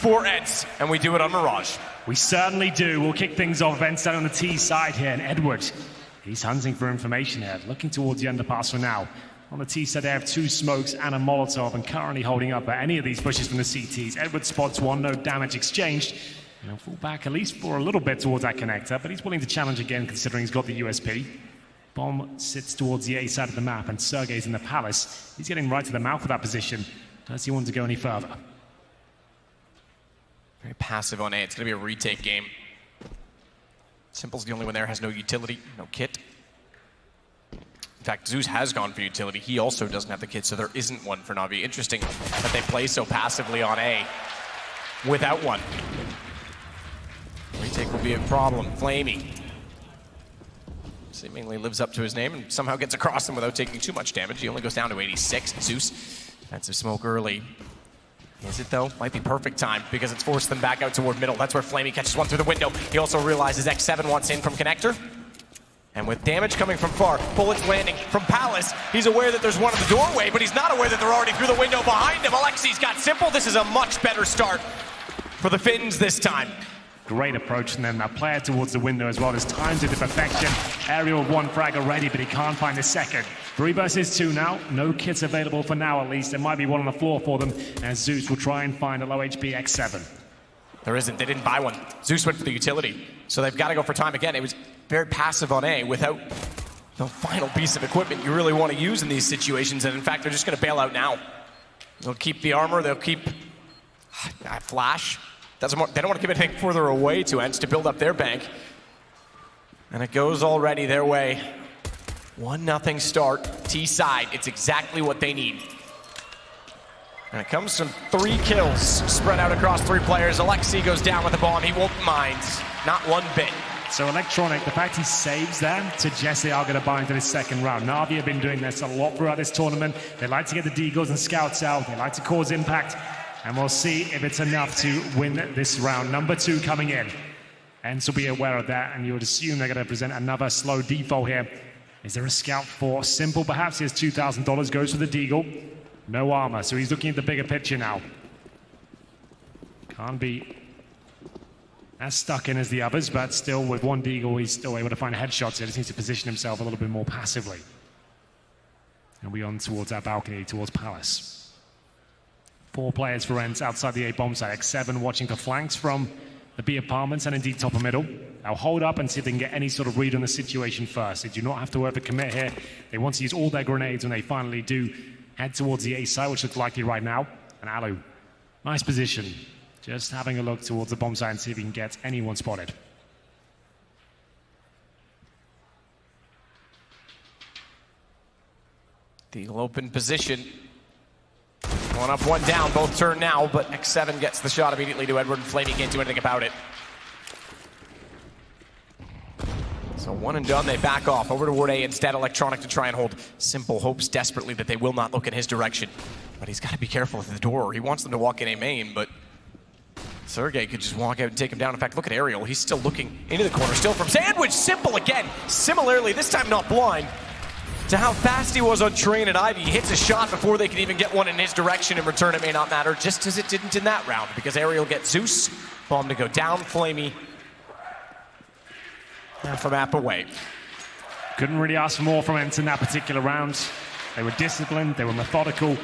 for ENCE, and we do it on Mirage. We certainly do. We'll kick things off. ENCE down on the T side here, and Edward, he's hunting for information here, looking towards the underpass for now. On the T side, they have 2 smokes and a Molotov, and currently holding up at any of these pushes from the CTs. Edward spots one, no damage exchanged. He'll fall back at least for a little bit towards that connector, but he's willing to challenge again considering he's got the USP. Bomb sits towards the A side of the map, and Sergey's in the Palace. He's getting right to the mouth of that position. Does he want to go any further? Very passive on A. It's going to be a retake game. Simple's the only one there, has no utility, no kit. In fact, Zeus has gone for utility. He also doesn't have the kit, so there isn't one for Na'Vi. Interesting that they play so passively on A without one. Retake will be a problem. Flamey seemingly lives up to his name and somehow gets across him without taking too much damage. He only goes down to 86. Zeus, defensive smoke early. Is it though? Might be perfect time because it's forced them back out toward middle. That's where Flamey catches one through the window. He also realizes X7 wants in from connector. And with damage coming from far, bullets landing from Palace, he's aware that there's one in the doorway, but he's not aware that they're already through the window behind him. Alexi's got Simple. This is a much better start for the Finns this time. Great approach, and then that player towards the window as well. There's times it to perfection. Aerial with 1 frag already, but he can't find a second. 3 versus 2 now. No kits available for now, at least. There might be one on the floor for them, as Zeus will try and find a low HP X7. There isn't. They didn't buy one. Zeus went for the utility, so they've got to go for time again. It was very passive on A without the final piece of equipment you really want to use in these situations, and in fact, they're just going to bail out now. They'll keep the armor. They'll keep flash. They don't want to give anything further away to ENCE to build up their bank. And it goes already their way. 1-0 start, T side. It's exactly what they need. And it comes from 3 kills spread out across 3 players. Alexi goes down with the bomb. He won't mind, not one bit. So Electronic, the fact he saves them suggests they are going to buy into this second round. Na'Vi have been doing this a lot throughout this tournament. They like to get the Deagles and Scouts out. They like to cause impact. And we'll see if it's enough to win this round. Number 2 coming in. ENCE will be aware of that, and you would assume they're going to present another slow default here. Is there a scout for Simple? Perhaps he has $2,000, goes for the Deagle. No armor, so he's looking at the bigger picture now. Can't be as stuck in as the others, but still with 1 Deagle, he's still able to find headshots. He just needs to position himself a little bit more passively. And we on towards that balcony, towards Palace. 4 players for ENCE outside the A bomb site. X7 watching for flanks from the B apartments and indeed top of middle. They'll hold up and see if they can get any sort of read on the situation first. They do not have to overcommit here. They want to use all their grenades when they finally do head towards the A side, which looks likely right now. And Alu, nice position. Just having a look towards the bomb site and see if he can get anyone spotted. The open position. 1 up, 1 down, both turn now, but X7 gets the shot immediately to Edward, and Flamey can't do anything about it. So 1 and done, they back off over toward A instead. Electronic to try and hold. Simple hopes desperately that they will not look in his direction, but he's got to be careful with the door. He wants them to walk in A main, but Sergey could just walk out and take him down. In fact, look at Ariel. He's still looking into the corner, still from Sandwich. Simple again. Similarly, this time not blind to how fast he was on Train at Ivy. He hits a shot before they can even get one in his direction. In return, it may not matter, just as it didn't in that round, because Ariel gets Zeus. Bomb to go down, Flamey. From app away. Couldn't really ask for more from ENCE in that particular round. They were disciplined, they were methodical,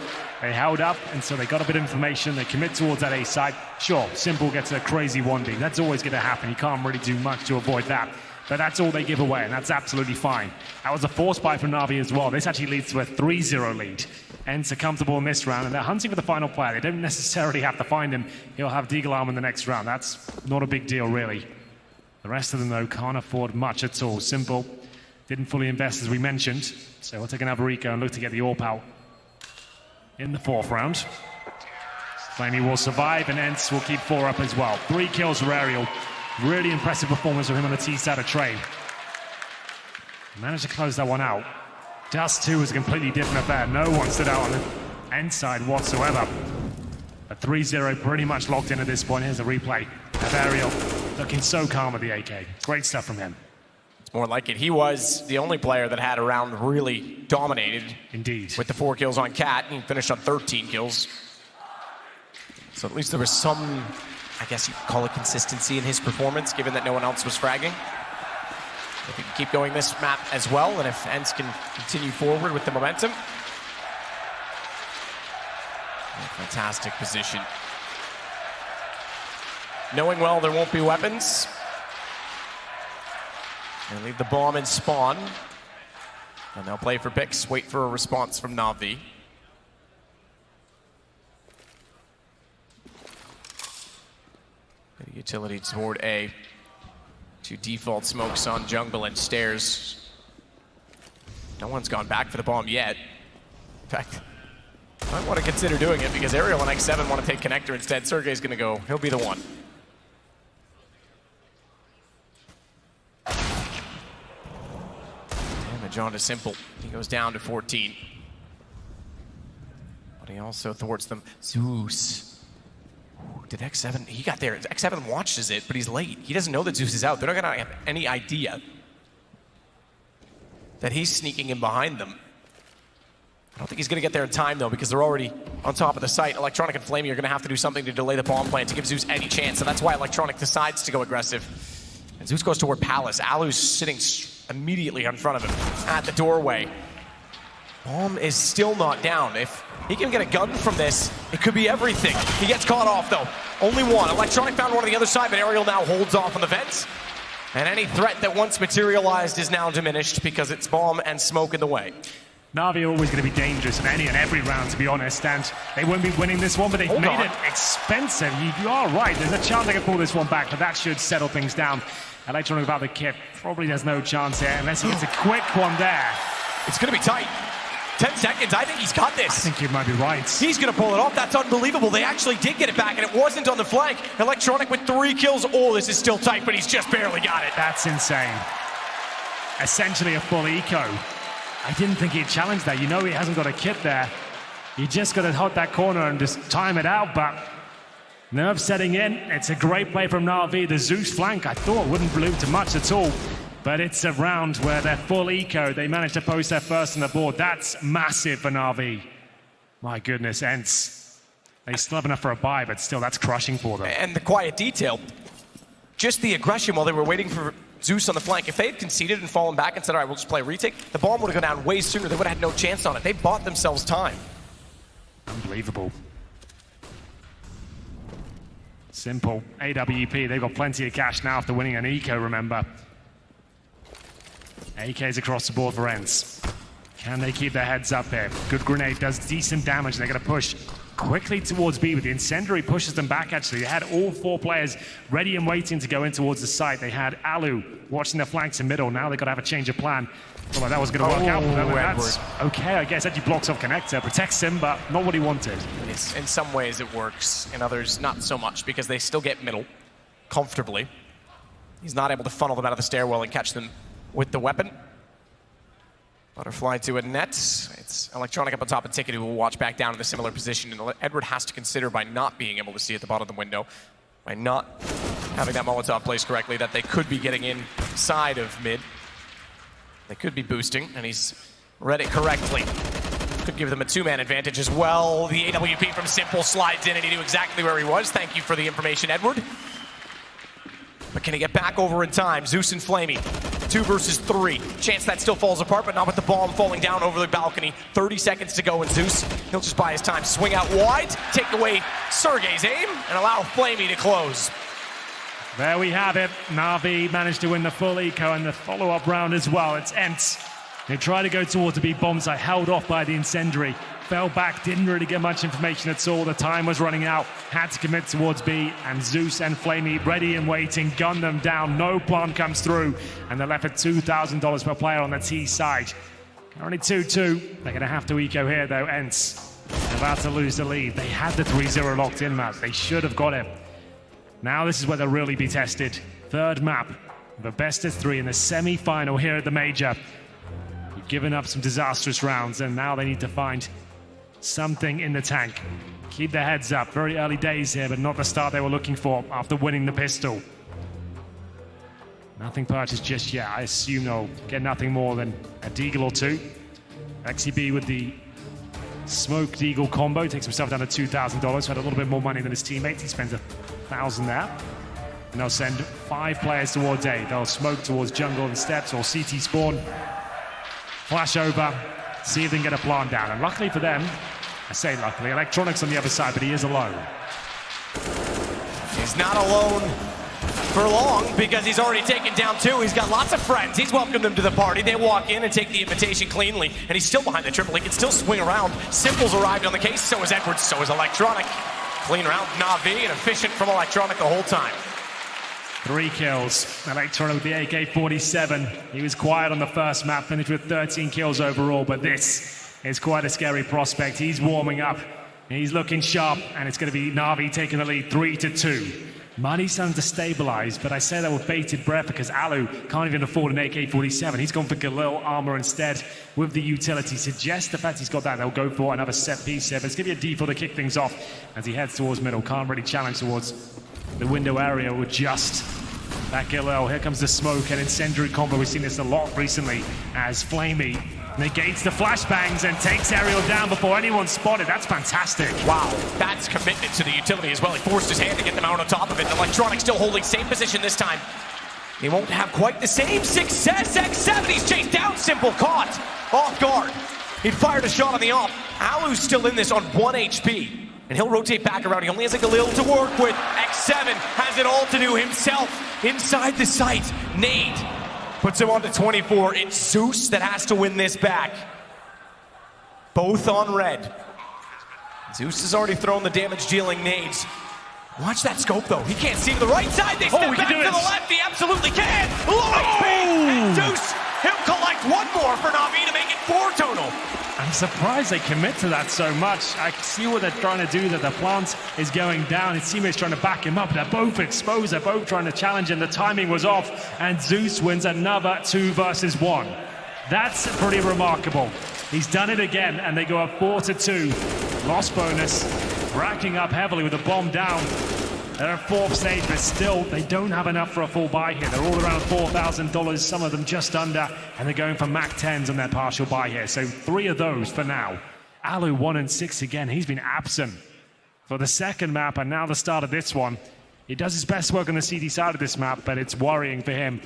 they held up, and so they got a bit of information. They commit towards that A side. Sure, Simple gets a crazy 1D. That's always going to happen. You can't really do much to avoid that. But that's all they give away, and that's absolutely fine. That was a force buy from Na'Vi as well. This actually leads to a 3-0 lead. ENCE are comfortable in this round, and they're hunting for the final player. They don't necessarily have to find him. He'll have Deagle arm in the next round. That's not a big deal, really. The rest of them, though, can't afford much at all. Simple didn't fully invest, as we mentioned. So we'll take another eco and look to get the AWP out in the 4th round. Flamey will survive, and ENCE will keep 4 up as well. 3 kills for Ariel. Really impressive performance from him on the T side of Train. Managed to close that one out. Dust 2 was a completely different affair. No one stood out on the ENCE side whatsoever. A 3-0 pretty much locked in at this point. Here's a replay of Ariel looking so calm with the AK. Great stuff from him. It's more like it. He was the only player that had a round really dominated. Indeed. With the 4 kills on Cat, he finished on 13 kills. So at least there was some, I guess you could call it consistency in his performance, given that no one else was fragging. If he can keep going this map as well, and if ENCE can continue forward with the momentum. Fantastic position. Knowing well there won't be weapons. And leave the bomb in spawn. And they'll play for picks, wait for a response from Na'Vi. Utility toward A. 2 default smokes on jungle and stairs. No one's gone back for the bomb yet. In fact, I want to consider doing it because Aerial and X7 want to take connector instead. Sergey's going to go. He'll be the one. Damage on to Simple. He goes down to 14. But he also thwarts them. Zeus. Did X7, he got there. X7 watches it, but he's late. He doesn't know that Zeus is out. They're not gonna have any idea that he's sneaking in behind them. I don't think he's gonna get there in time though, because they're already on top of the site. Electronic and Flamey are gonna have to do something to delay the bomb plant to give Zeus any chance, so that's why Electronic decides to go aggressive. And Zeus goes toward Palace. Alu's sitting immediately in front of him at the doorway. Bomb is still not down. If he can get a gun from this, it could be everything. He gets caught off though. Only one. Electronic found one on the other side, but Aerial now holds off on the vents. And any threat that once materialized is now diminished because it's bomb and smoke in the way. Na'Vi are always going to be dangerous in any and every round, to be honest, and they won't be winning this one, but they've made it expensive. You are right. There's a chance they can pull this one back, but that should settle things down. Electronic without the kit, probably there's no chance here unless he gets a quick one there. It's going to be tight. 10 seconds, I think he's got this. I think you might be right. He's gonna pull it off, that's unbelievable. They actually did get it back and it wasn't on the flank. Electronic with 3 kills. Oh, this is still tight, but he's just barely got it. That's insane. Essentially a full eco. I didn't think he'd challenge that. You know he hasn't got a kit there. You just gotta hot that corner and just time it out, but nerve setting in. It's a great play from Na'Vi. The Zeus flank, I thought wouldn't bloom to much at all. But it's a round where they're full eco. They managed to post their first on the board. That's massive for Na'Vi. My goodness, ENCE. They still have enough for a buy, but still, that's crushing for them. And the quiet detail, just the aggression while they were waiting for Zeus on the flank. If they had conceded and fallen back and said, all right, we'll just play a retake, the bomb would have gone down way sooner. They would have had no chance on it. They bought themselves time. Unbelievable. Simple. AWP, they've got plenty of cash now after winning an eco, remember. AKs across the board for ENCE. Can they keep their heads up here? Good grenade does decent damage. They're going to push quickly towards B, but the incendiary pushes them back, actually. They had all 4 players ready and waiting to go in towards the site. They had Alu watching their flanks in middle. Now they've got to have a change of plan. Well, that was going to work out for them. That's okay, I guess. That blocks off connector, protects him, but not what he wanted. In some ways it works, in others not so much, because they still get middle comfortably. He's not able to funnel them out of the stairwell and catch them with the weapon. Butterfly to a net. It's Electronic up on top of Ticket, who will watch back down in a similar position. And Edward has to consider, by not being able to see at the bottom of the window, by not having that Molotov placed correctly, that they could be getting inside of mid. They could be boosting, and he's read it correctly. Could give them a 2-man advantage as well. The AWP from Simple slides in, and he knew exactly where he was. Thank you for the information, Edward. But can he get back over in time? Zeus and Flamey, 2 versus 3. Chance that still falls apart, but not with the bomb falling down over the balcony. 30 seconds to go, and Zeus, he'll just buy his time. Swing out wide, take away Sergey's aim, and allow Flamey to close. There we have it. Na'Vi managed to win the full eco and the follow-up round as well. It's ENCE. They tried to go towards the B bomb site, held off by the incendiary. Fell back, didn't really get much information at all. The time was running out, had to commit towards B, and Zeus and Flamey ready and waiting, gun them down. No plan comes through, and they're left at $2,000 per player on the T side. Currently 2-2. They're going to have to eco here, though. ENCE about to lose the lead. They had the 3-0 locked in map. They should have got it. Now this is where they'll really be tested. 3rd map, the best of 3 in the semi-final here at the Major. You've given up some disastrous rounds, and now they need to find something in the tank. Keep their heads up. Very early days here, but not the start they were looking for after winning the pistol. Nothing purchased just yet. I assume they'll get nothing more than a deagle or 2. XCB with the smoked eagle combo, takes himself down to $2,000. Had a little bit more money than his teammates. He spends 1,000 there. And they'll send 5 players towards A. They'll smoke towards jungle and steps or CT spawn. Flash over, see if they can get a plant down. And luckily for them, I say luckily, Electronics on the other side, but he is alone. He's not alone for long because he's already taken down 2. He's got lots of friends. He's welcomed them to the party. They walk in and take the invitation cleanly, and he's still behind the triple. He can still swing around. Simple's arrived on the case, so is Edwards, so is Electronic. Clean round, Na'Vi, and efficient from Electronic the whole time. 3 kills. Electronic with the AK-47. He was quiet on the first map, finished with 13 kills overall, but this is quite a scary prospect. He's warming up. He's looking sharp, and it's going to be Na'Vi taking the lead 3-2. Money's starting to stabilize, but I say that with bated breath because Alu can't even afford an AK-47. He's gone for Galil armor instead with the utility. Suggests the fact he's got that, they'll go for another set piece here. But it's going to be a D4 to kick things off as he heads towards middle. Can't really challenge towards the window area with just that Galil. Here comes the smoke and incendiary combo. We've seen this a lot recently as Flamey negates the flashbangs and takes Ariel down before anyone's spotted. That's fantastic. Wow, that's commitment to the utility as well. He forced his hand to get them out on top of it. Electronic still holding same position this time. He won't have quite the same success. X7, he's chased down, Simple, caught off guard. He fired a shot on the off. Alu's still in this on 1 HP. And he'll rotate back around. He only has a Galil to work with. X7 has it all to do himself inside the site. Nade puts him on to 24. It's Zeus that has to win this back. Both on red. Zeus has already thrown the damage-dealing nades. Watch that scope, though. He can't see to the right side. They step back to the left. He absolutely can. Low HP. And Zeus, he'll collect 1 more for Na'Vi to make it 4 total. I'm surprised they commit to that so much. I see what they're trying to do, that the plant is going down. His teammates trying to back him up. They're both exposed. They're both trying to challenge him. The timing was off, and Zeus wins another 2 versus 1. That's pretty remarkable. He's done it again, and they go up 4-2. Lost bonus, racking up heavily with the bomb down. They're at 4th stage, but still, they don't have enough for a full buy here. They're all around $4,000, some of them just under, and they're going for Mac 10s on their partial buy here. So 3 of those for now. Alu 1-6 again. He's been absent for the second map, and now the start of this one. He does his best work on the CD side of this map, but it's worrying for him.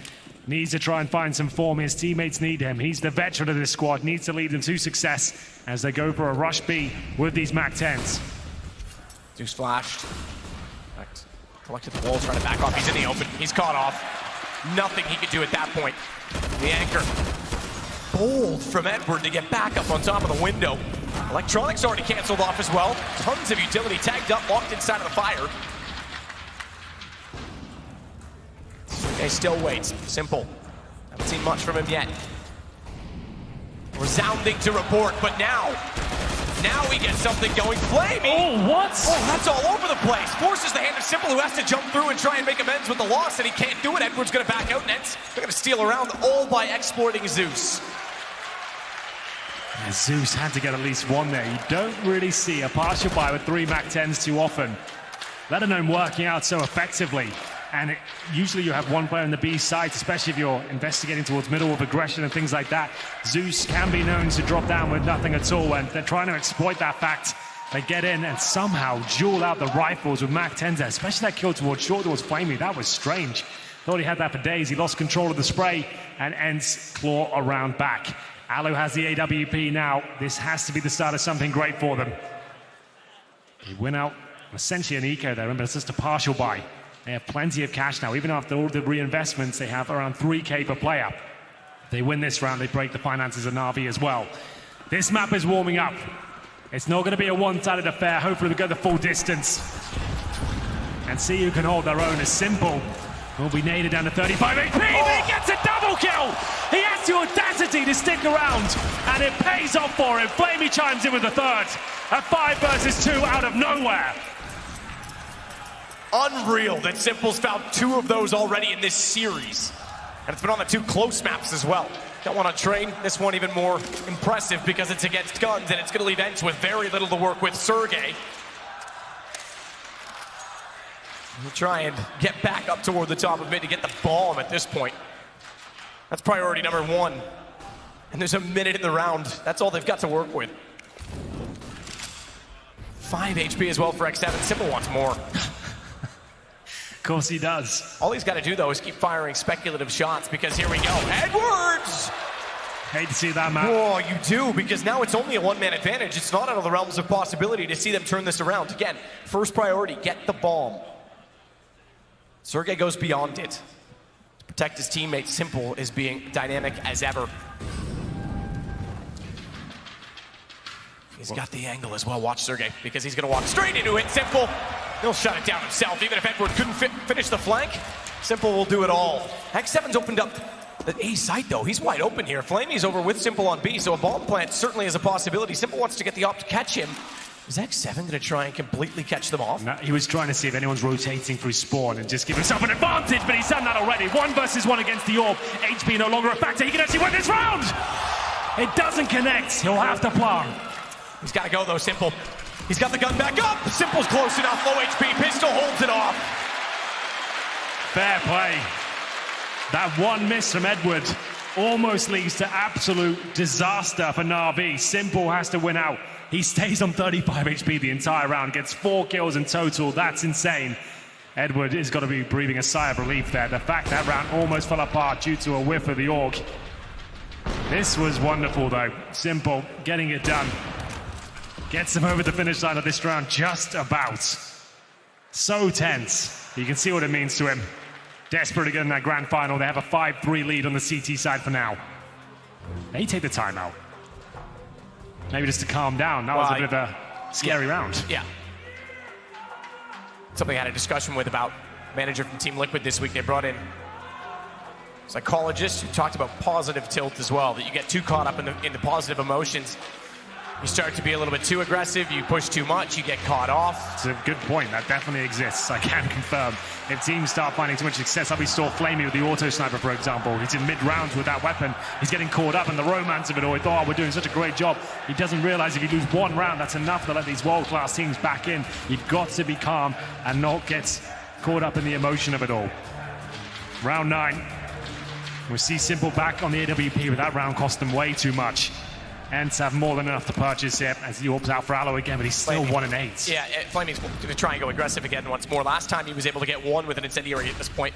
Needs to try and find some form. His teammates need him. He's the veteran of this squad. Needs to lead them to success as they go for a rush B with these Mac 10s. Zeus flashed. Collected the wall, trying to back off. He's in the open. He's caught off. Nothing he could do at that point. The anchor. Bold from Edward to get back up on top of the window. Electronics already canceled off as well. Tons of utility tagged up, locked inside of the fire. Okay, still waits. Simple. Haven't seen much from him yet. Resounding to report, but now we get something going. Flamey! Oh, what? Oh, that's all over the place. Forces the hand of Simple, who has to jump through and try and make amends with the loss, and he can't do it. Edward's going to back out, and they're going to steal around, all by exploiting Zeus. Yeah, Zeus had to get at least 1 there. You don't really see a partial buy with 3 Mac 10s too often, let alone working out so effectively. And usually you have 1 player on the B side, especially if you're investigating towards middle with aggression and things like that. Zeus can be known to drop down with nothing at all, and they're trying to exploit that fact. They get in and somehow jewel out the rifles with Mac 10s there, especially that kill towards short, towards Flamey. That was strange. Thought he had that for days. He lost control of the spray, and ENCE claw around back. Alu has the AWP now. This has to be the start of something great for them. They win out essentially an eco there, but it's just a partial buy. They have plenty of cash now. Even after all the reinvestments, they have around 3K per player. If they win this round, they break the finances of Na'Vi as well. This map is warming up. It's not going to be a one-sided affair. Hopefully we go the full distance and see who can hold their own. As Simple will be naded down to 35 HP. He gets a double kill. He has the audacity to stick around, and it pays off for him. Flamey chimes in with the 3rd. A 5 versus 2 out of nowhere. Unreal that Simple's found 2 of those already in this series. And it's been on the 2 close maps as well. Got one on train, this one even more impressive because it's against guns, and it's going to leave ENCE with very little to work with. Sergey will try and get back up toward the top of mid to get the bomb at this point. That's priority number 1. And there's a minute in the round. That's all they've got to work with. 5 HP as well for X7. Simple wants more. Of course he does. All he's got to do, though, is keep firing speculative shots, because here we go. Edwards! Hate to see that, man. Oh, you do, because now it's only a one-man advantage. It's not out of the realms of possibility to see them turn this around. Again, first priority, get the bomb. Sergey goes beyond it. To protect his teammate, Simple is being dynamic as ever. He's got the angle as well. Watch Sergey, because he's going to walk straight into it. Simple, he'll shut it down himself. Even if Edward couldn't finish the flank, Simple will do it all. X7's opened up the A site, though. He's wide open here. Flamey's over with Simple on B, so a bomb plant certainly is a possibility. Simple wants to get the op to catch him. Is X7 going to try and completely catch them off? No, he was trying to see if anyone's rotating through spawn and just give himself an advantage, but he's done that already. 1 versus 1 against the orb. HP no longer a factor. He can actually win this round! It doesn't connect. He'll have to plant. He's got to go, though, Simple. He's got the gun back up. Simple's close enough. Low HP. Pistol holds it off. Fair play. That one miss from Edward almost leads to absolute disaster for Na'Vi. Simple has to win out. He stays on 35 HP the entire round, gets 4 kills in total. That's insane. Edward has got to be breathing a sigh of relief there. The fact that round almost fell apart due to a whiff of the AUG. This was wonderful, though. Simple getting it done. Gets him over the finish line of this round just about. So tense. You can see what it means to him. Desperate to get in that grand final. They have a 5-3 lead on the CT side for now. They take the timeout. Maybe just to calm down. That was a bit of a scary round. Yeah. Something I had a discussion with about manager from Team Liquid this week. They brought in psychologists who talked about positive tilt as well, that you get too caught up in the positive emotions. You start to be a little bit too aggressive, you push too much, you get caught off. It's a good point. That definitely exists. I can confirm. If teams start finding too much success, like we saw Flamey with the auto sniper, for example. He's in mid-rounds with that weapon. He's getting caught up in the romance of it all. He thought, oh, we're doing such a great job. He doesn't realize if you lose one round, that's enough to let these world-class teams back in. You've got to be calm and not get caught up in the emotion of it all. Round 9. We see Simple back on the AWP, but that round cost them way too much. ENCE have more than enough to purchase here as he orbs out for Aloe again, but he's still 1-8. Yeah, Flamey's going to try and go aggressive again once more. Last time he was able to get 1 with an incendiary at this point.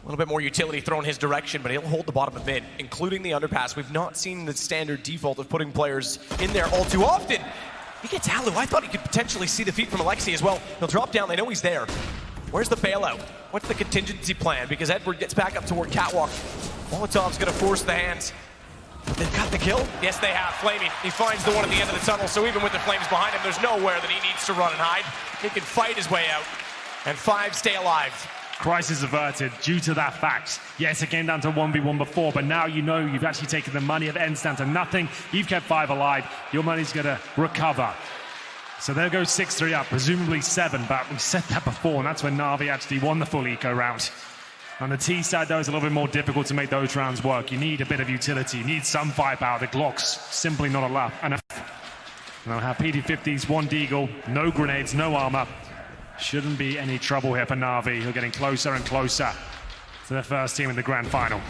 A little bit more utility thrown his direction, but he'll hold the bottom of mid, including the underpass. We've not seen the standard default of putting players in there all too often. He gets Aloe. I thought he could potentially see the feet from Alexi as well. He'll drop down. They know he's there. Where's the bailout? What's the contingency plan? Because Edward gets back up toward Catwalk. Molotov's going to force the hands. They've got the kill? Yes, they have. Flamey, he finds the one at the end of the tunnel, so even with the flames behind him, there's nowhere that he needs to run and hide. He can fight his way out, and 5 stay alive. Crisis averted due to that fact. Yes, it came down to 1v1 before, but now you know you've actually taken the money of ENCE down to nothing. You've kept 5 alive. Your money's going to recover. So there goes 6-3 up, presumably 7, but we said that before, and that's when Na'Vi actually won the full eco round. On the T side, though, it's a little bit more difficult to make those rounds work. You need a bit of utility. You need some firepower. The Glock's simply not enough. And they'll have PD-50s, 1 Deagle, no grenades, no armor. Shouldn't be any trouble here for Na'Vi, who are getting closer and closer to the first team in the grand final.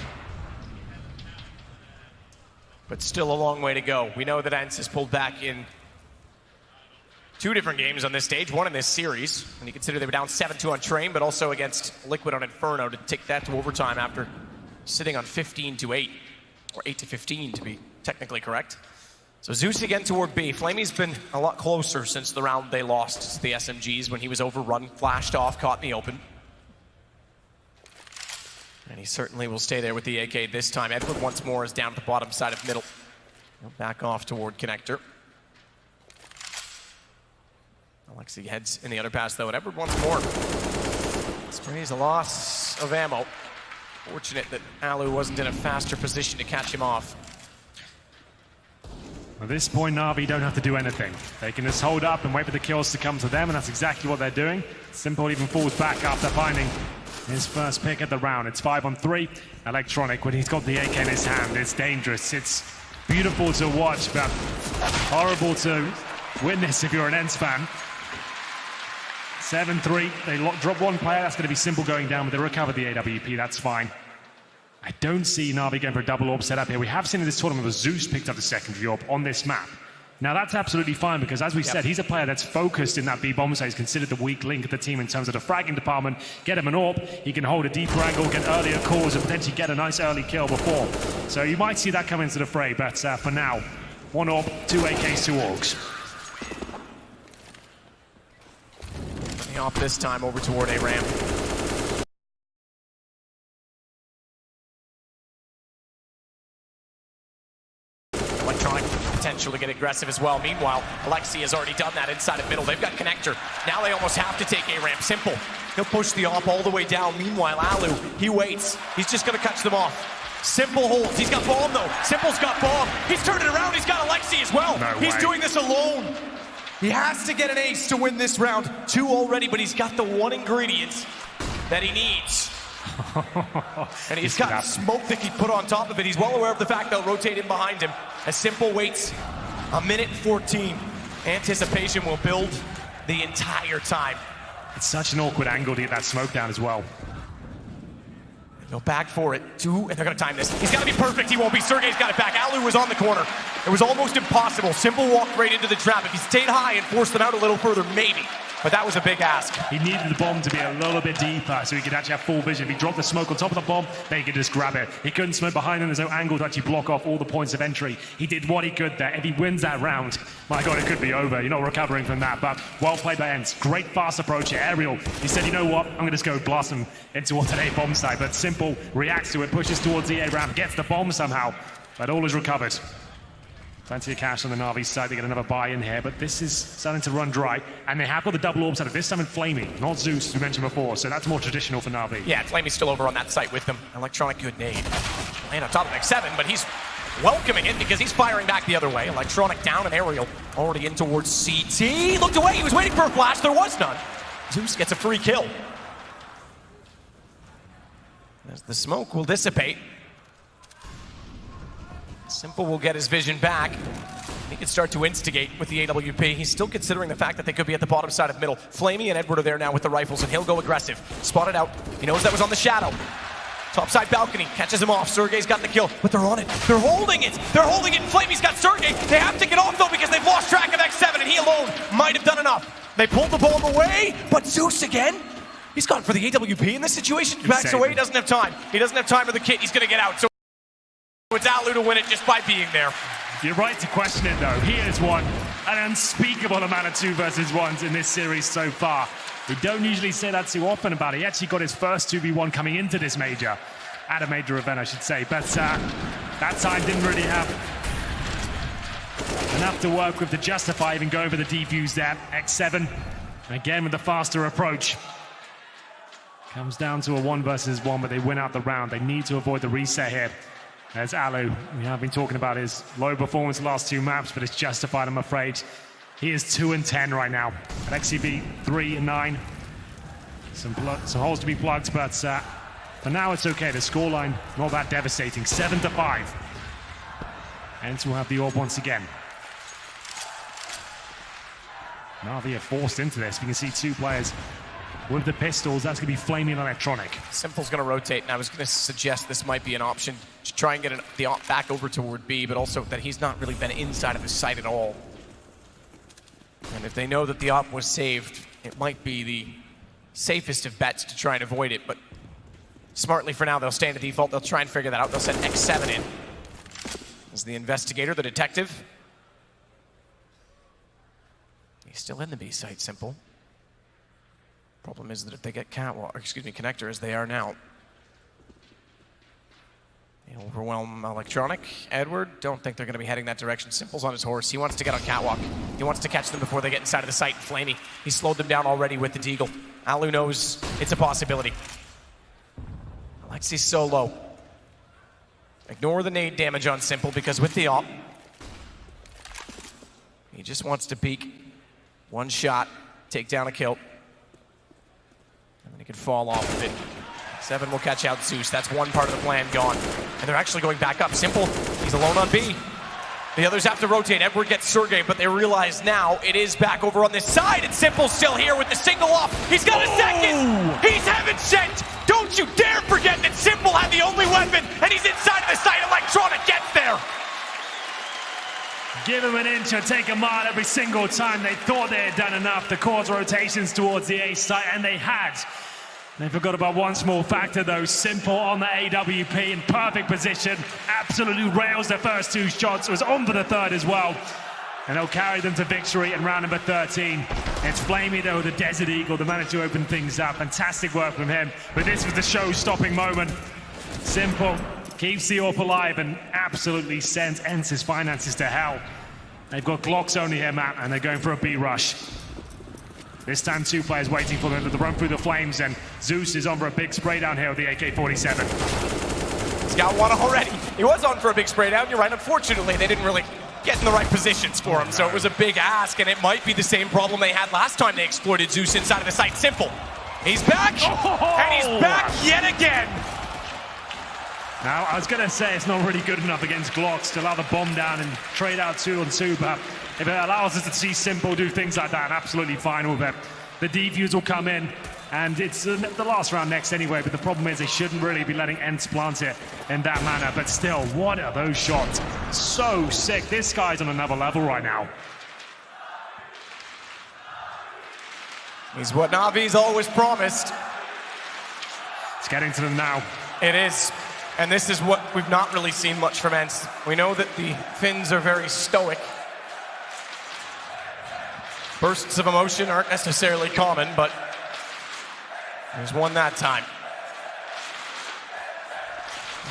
But still a long way to go. We know that ENCE has pulled back in 2 different games on this stage, 1 in this series. And you consider they were down 7-2 on Train, but also against Liquid on Inferno to take that to overtime after sitting on 15-8, or 8-15 to be technically correct. So Zeus again toward B. Flamey's been a lot closer since the round they lost to the SMGs when he was overrun, flashed off, caught in the open. And he certainly will stay there with the AK this time. Edward once more is down at the bottom side of middle. He'll back off toward connector. Alexi heads in the underpass, though, and Edward once more. Sprays a loss of ammo. Fortunate that Alu wasn't in a faster position to catch him off. At this point, Na'Vi don't have to do anything. They can just hold up and wait for the kills to come to them, and that's exactly what they're doing. Simple even falls back after finding his first pick at the round. It's 5-on-3. Electronic, when he's got the AK in his hand, it's dangerous. It's beautiful to watch, but horrible to witness if you're an ENCE fan. 7-3, they drop 1 player, that's going to be Simple going down, but they recover the AWP, that's fine. I don't see Na'Vi going for a double orb setup here. We have seen in this tournament that Zeus picked up the secondary orb on this map. Now that's absolutely fine because, as we said, he's a player that's focused in that B bomb site. He's considered the weak link of the team in terms of the fragging department. Get him an AWP, he can hold a deeper angle, get earlier calls, and potentially get a nice early kill before. So you might see that come into the fray, but for now, 1 AWP, 2 AKs, 2 AUGs. The AWP this time over toward a ramp. Electronic potential to get aggressive as well. Meanwhile, Alexi has already done that inside of middle. They've got connector. Now they almost have to take a ramp. Simple. He'll push the AWP all the way down. Meanwhile, Alu, he waits. He's just going to catch them off. Simple holds. He's got bomb though. Simple's got bomb. He's turned it around. He's got Alexi as well. He's doing this alone. He has to get an ace to win this round. 2 already, but he's got the one ingredient that he needs. And he's got smoke that he put on top of it. He's well aware of the fact they'll rotate in behind him. As Simple waits a minute 14. Anticipation will build the entire time. It's such an awkward angle to get that smoke down as well. Go back for it. 2, and they're going to time this. He's got to be perfect. He won't be. Sergey's got it back. Alu was on the corner. It was almost impossible. Simple walked right into the trap. If he stayed high and forced them out a little further, maybe. But that was a big ask. He needed the bomb to be a little bit deeper so he could actually have full vision. If he dropped the smoke on top of the bomb, then he could just grab it. He couldn't smoke behind him. There's no angle to actually block off all the points of entry. He did what he could there. If he wins that round, my God, it could be over. You're not recovering from that. But well played by ENCE. Great fast approach here. Aerial. He said, you know what? I'm going to just go blast him into an A bomb site. But Simple reacts to it, pushes towards the A ramp, gets the bomb somehow. But all is recovered. Plenty of cash on the Na'Vi side. They get another buy in here, but this is starting to run dry. And they have got the double AWP setup, this time in Flamey, not Zeus, as we mentioned before. So that's more traditional for Na'Vi. Yeah, Flamey's still over on that site with them. Electronic, good nade. And on top of X7, but he's welcoming it because he's firing back the other way. Electronic down and Aerial already in towards CT. Looked away, he was waiting for a flash, there was none. Zeus gets a free kill. As the smoke will dissipate. Simple will get his vision back. He can start to instigate with the AWP. He's still considering the fact that they could be at the bottom side of middle. Flamey and Edward are there now with the rifles, and he'll go aggressive. Spotted out. He knows that was on the shadow. Topside balcony, catches him off. Sergey's got the kill, but they're on it. They're holding it. They're holding it, and Flamey's got Sergey. They have to get off, though, because they've lost track of X7, and he alone might have done enough. They pulled the bomb away, but Zeus again? He's gone for the AWP in this situation. Backs away, he doesn't have time. He doesn't have time for the kit. He's going to get out. So it's Alu to win it just by being there. You're right to question it, though. He has won an unspeakable amount of 2 versus 1s in this series so far. We don't usually say that too often about it. He actually got his first 2v1 coming into this major. At a major event, I should say. But that time didn't really have enough to work with to justify even going for the defuse there. X7, and again with the faster approach. Comes down to a 1 versus 1, but they win out the round. They need to avoid the reset here. There's Alu. We have been talking about his low performance the last 2 maps, but it's justified, I'm afraid. He is 2-10 right now. At XCB, 3-9. Some holes to be plugged, but for now it's okay. The scoreline, not that devastating. 7-5. ENCE will have the AWP once again. Na'Vi are forced into this. We can see 2 players with the pistols. That's going to be Flaming Electronic. Simple's going to rotate, and I was going to suggest this might be an option to try and get the AWP back over toward B, but also that he's not really been inside of his site at all. And if they know that the AWP was saved, it might be the safest of bets to try and avoid it, but smartly for now, they'll stay in the default. They'll try and figure that out. They'll send X7 in as the investigator, the detective. He's still in the B site, Simple. Problem is that if they get connector as they are now, they overwhelm Electronic. Edward, don't think they're going to be heading that direction. Simple's on his horse. He wants to get on catwalk. He wants to catch them before they get inside of the site. Flamey, he slowed them down already with the Deagle. Alu knows it's a possibility. Alexi's so low. Ignore the nade damage on Simple because with the AWP, he just wants to peek. 1 shot, take down a kill. And then he can fall off of it. 7 will catch out Zeus. That's one part of the plan gone. And they're actually going back up. Simple, he's alone on B. The others have to rotate. Edward gets Sergey, but they realize now it is back over on this side. And Simple's still here with the single off. He's got a second. He's heaven sent. Don't you dare forget that Simple had the only weapon, and he's inside of the site. Electronic gets there. Give them an inch or take a mile every single time. They thought they had done enough. The course rotations towards the A site, and they had. They forgot about one small factor, though. Simple on the AWP in perfect position. Absolutely rails the first two shots. Was on for the third as well. And they'll carry them to victory in round number 13. It's Flamey, though, the Desert Eagle, the managed to open things up. Fantastic work from him. But this was the show-stopping moment. Simple keeps the AWP alive and absolutely sends ENCE's finances to hell. They've got Glocks only here, Matt, and they're going for a B rush. This time, two players waiting for them to run through the flames, and Zeus is on for a big spray down here with the AK-47. He's got one already. He was on for a big spray down, you're right. Unfortunately, they didn't really get in the right positions for him, so it was a big ask, and it might be the same problem they had last time they exploited Zeus inside of the site. Simple. He's back, and he's back yet again. Now, I was going to say it's not really good enough against Glocks to allow the bomb down and trade out 2-on-2, but if it allows us to see Simple do things like that, I'm absolutely fine with it. The defuse will come in, and it's the last round next anyway, but the problem is they shouldn't really be letting ENCE plant it in that manner. But still, what are those shots? So sick. This guy's on another level right now. He's what Navi's always promised. It's getting to them now. It is. And this is what we've not really seen much from ENCE. We know that the Finns are very stoic. Bursts of emotion aren't necessarily common, but there's one that time.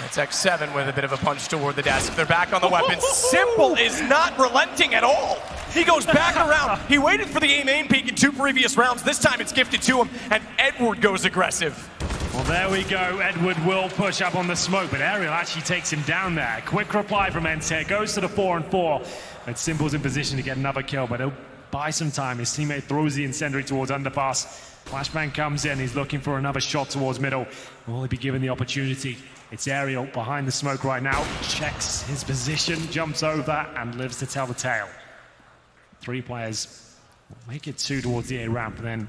It's X7 with a bit of a punch toward the desk. They're back on the weapons. Simple is not relenting at all. He goes back around. He waited for the main peek in 2 previous rounds. This time it's gifted to him, and Edward goes aggressive. Well, there we go. Edward will push up on the smoke, but Ariel actually takes him down there. Quick reply from ENCE here. Goes to the 4-on-4. And Simple's in position to get another kill, but he'll buy some time. His teammate throws the incendiary towards underpass. Flashbang comes in. He's looking for another shot towards middle. Will he be given the opportunity? It's Ariel behind the smoke right now. Checks his position, jumps over, and lives to tell the tale. 3 players will make it 2 towards the A ramp, and then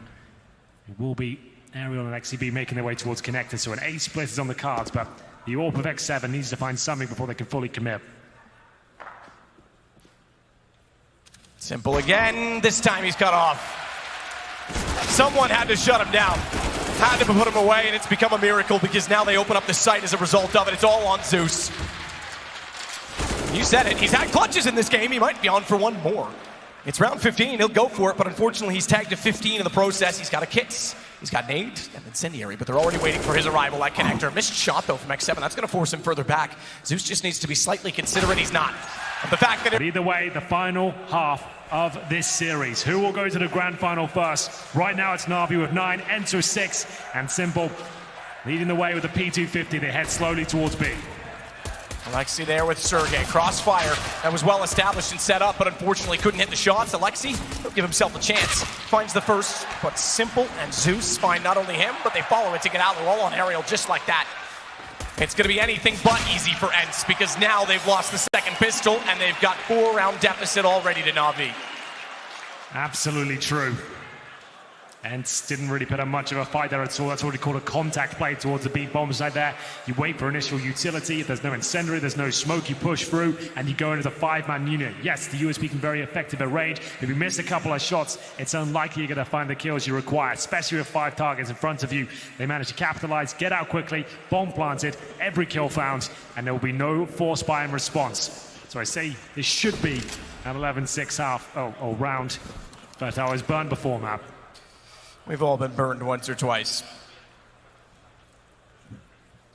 it will be Ariel and XCB making their way towards connector. So an A split is on the cards, but the AWP of X7 needs to find something before they can fully commit. Simple again. This time he's cut off. Someone had to shut him down. Had to put him away, and it's become a miracle because now they open up the site as a result of it. It's all on Zeus. You said it. He's had clutches in this game. He might be on for one more. It's round 15. He'll go for it, but unfortunately he's tagged to 15 in the process. He's got a kits. He's got nade and incendiary, but they're already waiting for his arrival at connector. Missed shot, though, from X7. That's going to force him further back. Zeus just needs to be slightly considerate. He's not. But the fact that... Either way, the final half of this series. Who will go to the grand final first? Right now it's Na'Vi with 9, ENCE with 6, and Simple leading the way with the P250. They head slowly towards B. Alexi there with Sergey. Crossfire that was well established and set up, but unfortunately couldn't hit the shots. Alexi will give himself a chance. Finds the first, but Simple and Zeus find not only him, but they follow it to get out. They're all on Ariel just like that. It's going to be anything but easy for ENCE because now they've lost the second pistol and they've got 4-round deficit already to Na'Vi. Absolutely true. ENCE didn't really put up much of a fight there at all. That's what we call a contact play towards the B bomb side there. You wait for initial utility. If there's no incendiary, there's no smoke, you push through and you go into the 5-man unit. Yes, the USP can be very effective at raid. If you miss a couple of shots, it's unlikely you're going to find the kills you require, especially with 5 targets in front of you. They manage to capitalize, get out quickly, bomb planted, every kill found, and there will be no force buy in response. So I say this should be an 11-6 half round, but I was burned before, Matt. We've all been burned once or twice.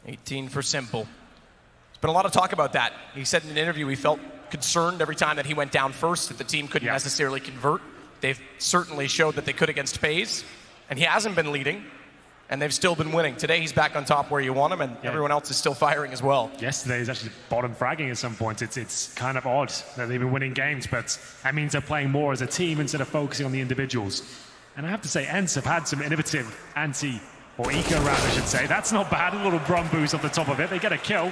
18 for Simple. There's been a lot of talk about that. He said in an interview he felt concerned every time that he went down first, that the team couldn't necessarily convert. They've certainly showed that they could against FaZe, and he hasn't been leading, and they've still been winning. Today he's back on top where you want him, and everyone else is still firing as well. Yesterday he's actually bottom fragging at some points. It's kind of odd that they've been winning games, but that means they're playing more as a team instead of focusing on the individuals. And I have to say, ENCE have had some innovative anti, or eco round, I should say. That's not bad, a little brum boost off the top of it. They get a kill.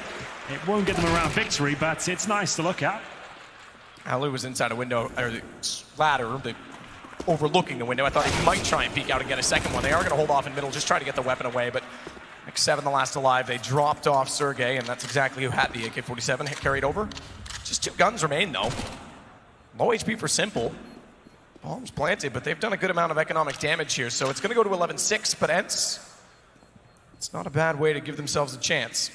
It won't get them around victory, but it's nice to look at. Alu was inside a window, or the ladder, overlooking the window. I thought he might try and peek out and get a second one. They are going to hold off in middle, just try to get the weapon away, but X7 the last alive. They dropped off Sergey, and that's exactly who had the AK-47 carried over. Just 2 guns remain, though. Low HP for Simple. Bombs planted, but they've done a good amount of economic damage here, so it's going to go to 11-6, but ENCE, it's not a bad way to give themselves a chance.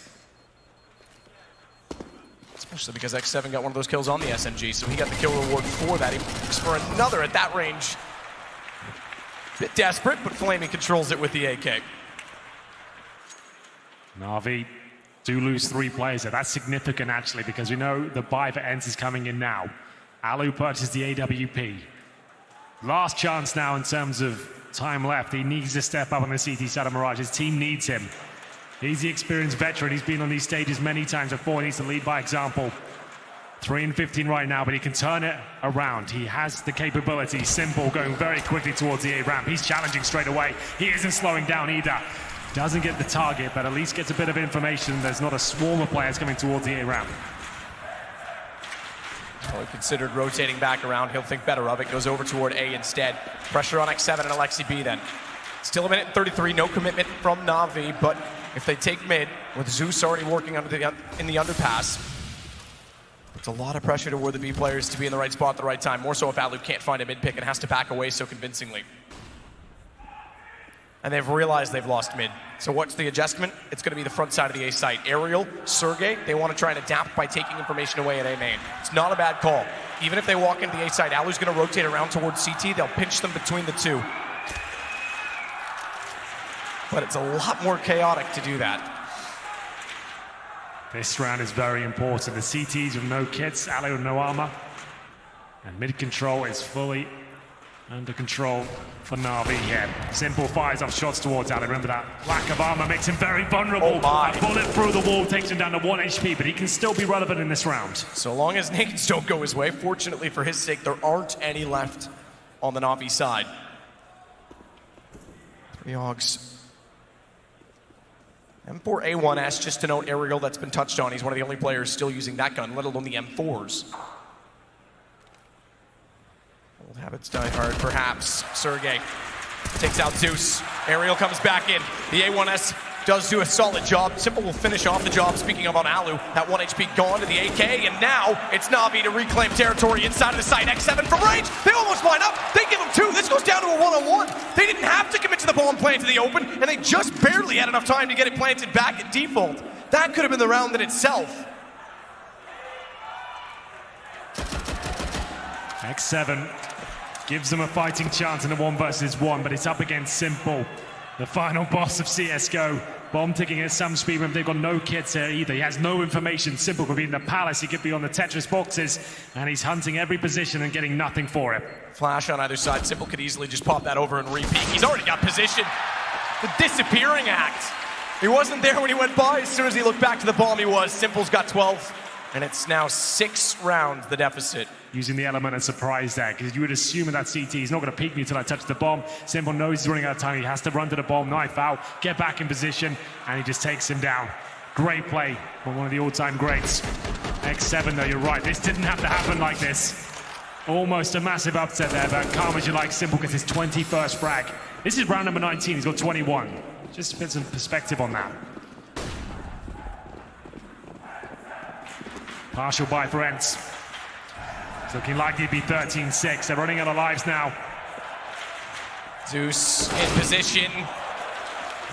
Especially because X7 got one of those kills on the SMG, so he got the kill reward for that. He looks for another at that range. Bit desperate, but Flamey controls it with the AK. Na'Vi do lose 3 players there. That's significant, actually, because we know the buy for ENCE is coming in now. Alu purchased the AWP. Last chance now in terms of time left. He needs to step up on the CT side of Mirage. His team needs him. He's the experienced veteran. He's been on these stages many times before. He needs to lead by example. 3-15 right now, but he can turn it around. He has the capability. Simple going very quickly towards the A ramp. He's challenging straight away. He isn't slowing down either. Doesn't get the target, but at least gets a bit of information. There's not a swarm of players coming towards the A ramp. Well, he considered rotating back around. He'll think better of it. Goes over toward A instead. Pressure on X7 and Alexi B then. Still 1 minute and 33. No commitment from Na'Vi, but if they take mid, with Zeus already working in the underpass, it's a lot of pressure toward the B players to be in the right spot at the right time. More so if Alu can't find a mid pick and has to back away so convincingly. And they've realized they've lost mid. So what's the adjustment? It's going to be the front side of the A site. Aerial, Sergey, they want to try and adapt by taking information away at A main. It's not a bad call. Even if they walk into the A site, Alu's going to rotate around towards CT. They'll pinch them between the two. But it's a lot more chaotic to do that. This round is very important. The CTs with no kits, Alu with no armor. And mid control is fully under control for Na'Vi here. Simple fires off shots towards Alu. Remember that lack of armor makes him very vulnerable. A bullet through the wall takes him down to 1 HP, but he can still be relevant in this round. So long as nades don't go his way, fortunately for his sake, there aren't any left on the Na'Vi side. 3 Hogs. M4A1S, just to note, aerial, that's been touched on. He's one of the only players still using that gun, let alone the M4s. Old habits die hard, perhaps. Sergey takes out Zeus. Aerial comes back in. The A1S does do a solid job. Simple will finish off the job. Speaking of on Alu, that 1 HP gone to the AK, and now it's Na'Vi to reclaim territory inside of the site. X7 from range. They almost line up. They give him 2. This goes down to a 1-on-1. They didn't have to commit to the ball and plant to the open, and they just barely had enough time to get it planted back at default. That could have been the round in itself. X7 gives them a fighting chance in a 1 versus 1, but it's up against Simple, the final boss of CSGO. Bomb ticking at some speed when they've got no kits here either. He has no information. Simple could be in the palace, he could be on the Tetris boxes, and he's hunting every position and getting nothing for it. Flash on either side. Simple could easily just pop that over and repeat. He's already got position. The disappearing act. He wasn't there when he went by. As soon as he looked back to the bomb, he was. Simple's got 12. And it's now 6 rounds, the deficit. Using the element of surprise there, because you would assume in that CT, he's not going to peek me until I touch the bomb. Simple knows he's running out of time. He has to run to the bomb, knife out, get back in position, and he just takes him down. Great play from one of the all-time greats. X7, though, you're right. This didn't have to happen like this. Almost a massive upset there, but calm as you like. Simple gets his 21st frag. This is round number 19. He's got 21. Just to put some perspective on that. Partial buy for ENCE. It's looking like he'd be 13-6. They're running out of lives now. Zeus in position.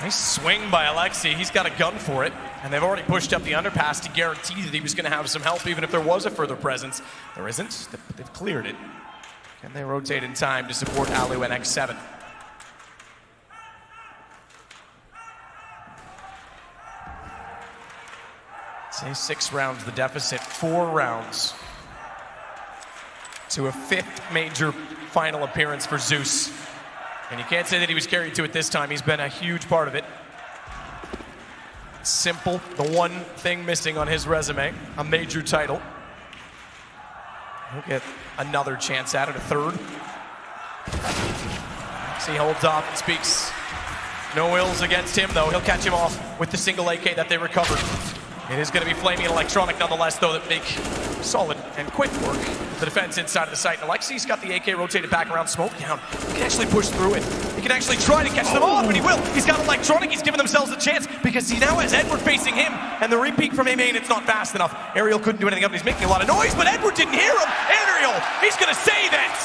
Nice swing by Alexi. He's got a gun for it. And they've already pushed up the underpass to guarantee that he was going to have some help, even if there was a further presence. There isn't. They've cleared it. And they rotate in time to support Alu and X7. Say 6 rounds the deficit, 4 rounds to a 5th major final appearance for Zeus. And you can't say that he was carried to it this time. He's been a huge part of it. Simple, the one thing missing on his resume, a major title. He'll get another chance at it, a 3rd. So he holds off and speaks. No ills against him, though. He'll catch him off with the single AK that they recovered. It is going to be Flamey and Electronic nonetheless, though, that make solid and quick work the defense inside of the site. And Alexi's got the AK rotated back around, smoke down. He can actually push through it. He can actually try to catch them off, and he will. He's got Electronic. He's given themselves a chance. chance because he now has Edward facing him, and the repeat from A main, it's not fast enough. Ariel couldn't do anything up, he's making a lot of noise, but Edward didn't hear him. Ariel, he's gonna save it.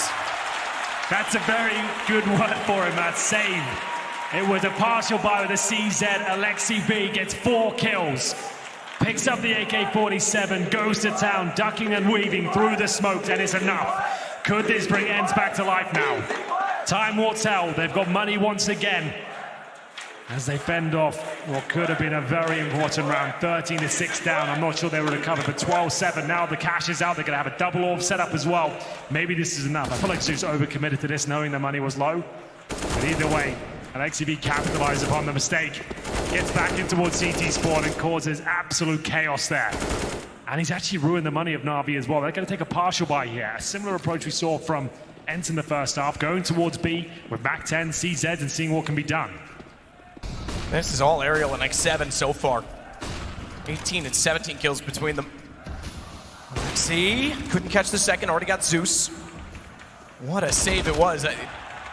That's a very good word for him, that save. It was a partial buy with a CZ. Alexi B gets 4 kills. Picks up the AK-47, goes to town, ducking and weaving through the smoke, and it's enough. Could this bring ENCE back to life now? Time will tell. They've got money once again as they fend off what could have been a very important round. 13-6 down. I'm not sure they will recover, but 12-7. Now the cash is out. They're going to have a double orb set up as well. Maybe this is enough. I feel like Zeus overcommitted to this, knowing the money was low. But either way, Alexi B capitalized upon the mistake. Gets back in towards CT spawn and causes absolute chaos there. And he's actually ruined the money of Na'Vi as well. They're going to take a partial buy here. A similar approach we saw from ENCE in the first half, going towards B with back 10, CZ, and seeing what can be done. This is all Ariel and X7 so far. 18 and 17 kills between them. Alexi couldn't catch the second, already got Zeus. What a save it was. A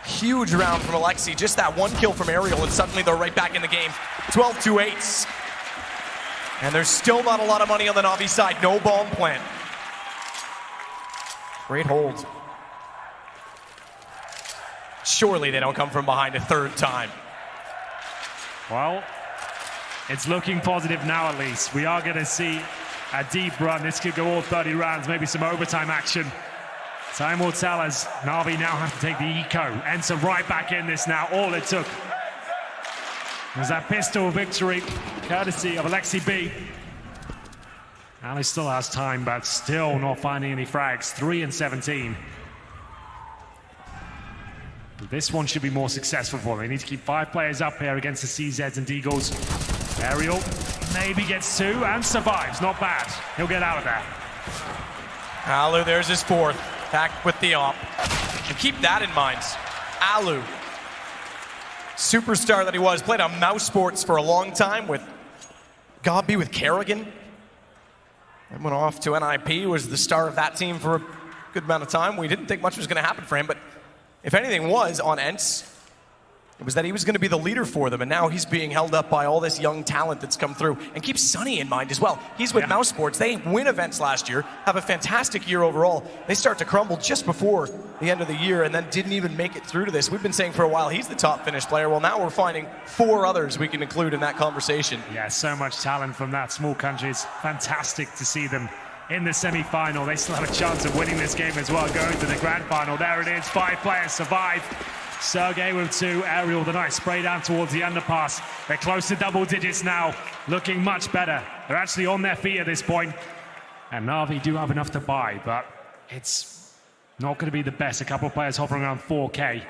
huge round from Alexi. Just that one kill from Ariel, and suddenly they're right back in the game. 12-8. And there's still not a lot of money on the Na'Vi side. No bomb plant. Great hold. Surely they don't come from behind a third time. Well, it's looking positive now at least. We are going to see a deep run. This could go all 30 rounds, maybe some overtime action. Time will tell as Na'Vi now have to take the eco. ENCE right back in this now. All it took was that pistol victory, courtesy of Alexi B. Ali still has time, but still not finding any frags. 3 and 17. But this one should be more successful for them. They need to keep 5 players up here against the CZs and Deagles. Ariel maybe gets 2 and survives. Not bad. He'll get out of there. Alu, there's his 4th. Back with the op. And keep that in mind. Alu, superstar that he was, played on Mouse Sports for a long time with Gobby, with Kerrigan. Then went off to NIP, was the star of that team for a good amount of time. We didn't think much was going to happen for him, but if anything was on ENCE, it was that he was going to be the leader for them, and now he's being held up by all this young talent that's come through. And keep Sonny in mind as well. He's with Mouse Sports. They win events last year, have a fantastic year overall. They start to crumble just before the end of the year and then didn't even make it through to this. We've been saying for a while he's the top Finnish player. Well, now we're finding 4 others we can include in that conversation. Yeah, so much talent from that small country. It's fantastic to see them in the semi-final. They still have a chance of winning this game as well, going to the grand final. There it is, 5 players survive. Sergey with 2, Ariel the nice spray down towards the underpass. They're close to double digits now, looking much better. They're actually on their feet at this point. And Na'Vi do have enough to buy, but it's not going to be the best. A couple of players hovering around 4K.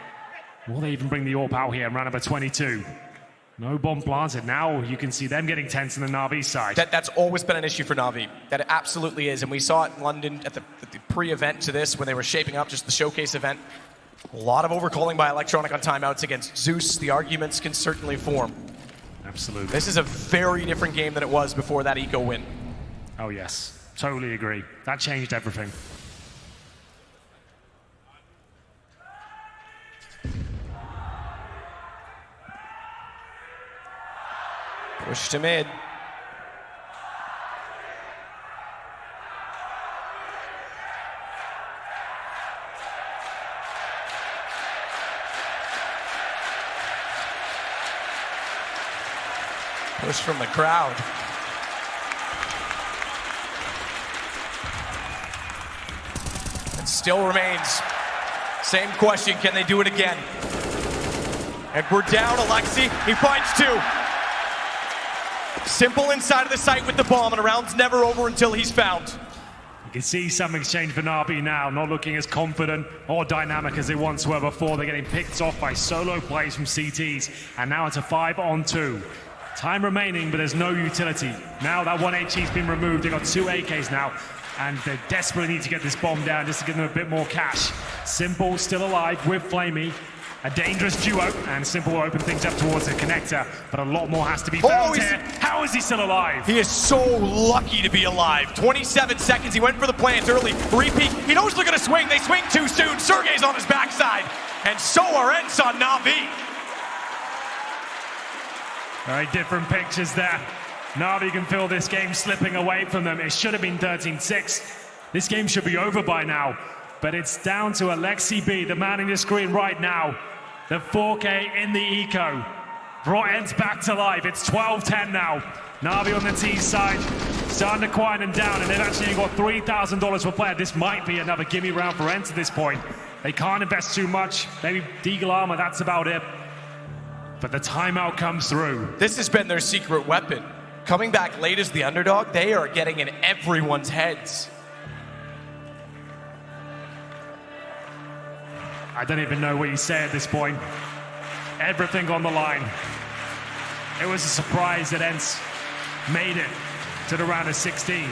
Will they even bring the AWP out here in round number 22? No bomb planted. Now you can see them getting tense on the Na'Vi side. That's always been an issue for Na'Vi. That it absolutely is. And we saw it in London at the pre-event to this when they were shaping up just the showcase event. A lot of overcalling by Electronic on timeouts against Zeus. The arguments can certainly form. Absolutely. This is a very different game than it was before that eco win. Oh yes, totally agree. That changed everything. Push to mid. Push from the crowd. It still remains. Same question, can they do it again? And we're down, Alexi, he finds 2. Simple inside of the site with the bomb, and a round's never over until he's found. You can see some exchange for Na'Vi now, not looking as confident or dynamic as they once were before. They're getting picked off by solo plays from CTs, and now it's a 5-on-2. Time remaining, but there's no utility. Now that 1 HE's been removed, they've got 2 AKs now, and they desperately need to get this bomb down just to give them a bit more cash. Simple still alive with Flamey. A dangerous duo, and Simple will open things up towards the connector, but a lot more has to be found here. How is he still alive? He is so lucky to be alive. 27 seconds, he went for the plant early. Repeat, he knows they're gonna swing. They swing too soon. Sergey's on his backside, and so are ENCE on Na'Vi. Very different pictures there. Na'Vi can feel this game slipping away from them. It should have been 13-6. This game should be over by now, but it's down to Alexi B, the man in the screen right now. The 4K in the eco brought ENCE back to life. It's 12-10 now. Na'Vi on the T side, starting to quiet them down, and they've actually got $3,000 per player. This might be another gimme round for ENCE at this point. They can't invest too much. Maybe Deagle Armor, that's about it. But the timeout comes through. This has been their secret weapon. Coming back late as the underdog, they are getting in everyone's heads. I don't even know what you say at this point. Everything on the line. It was a surprise that ENCE made it to the round of 16.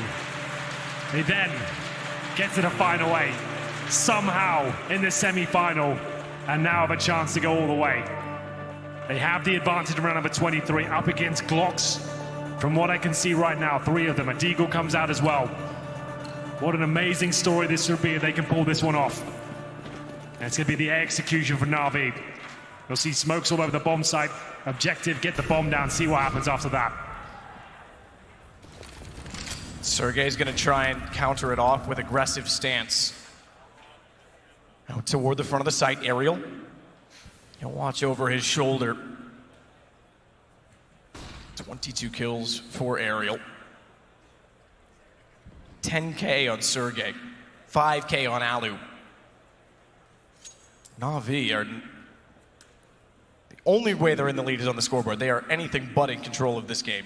They then get to the final 8, somehow in the semi-final, and now have a chance to go all the way. They have the advantage in round number 23 up against Glocks. From what I can see right now, 3 of them. A Deagle comes out as well. What an amazing story this would be if they can pull this one off. And it's going to be the execution for Na'Vi. You'll see smokes all over the bomb site. Objective, get the bomb down, see what happens after that. Sergey's going to try and counter it off with aggressive stance. Out toward the front of the site, Aerial. He'll watch over his shoulder. 22 kills for Aerial. 10K on Sergey. 5K on Alu. Na'Vi are... The only way they're in the lead is on the scoreboard. They are anything but in control of this game.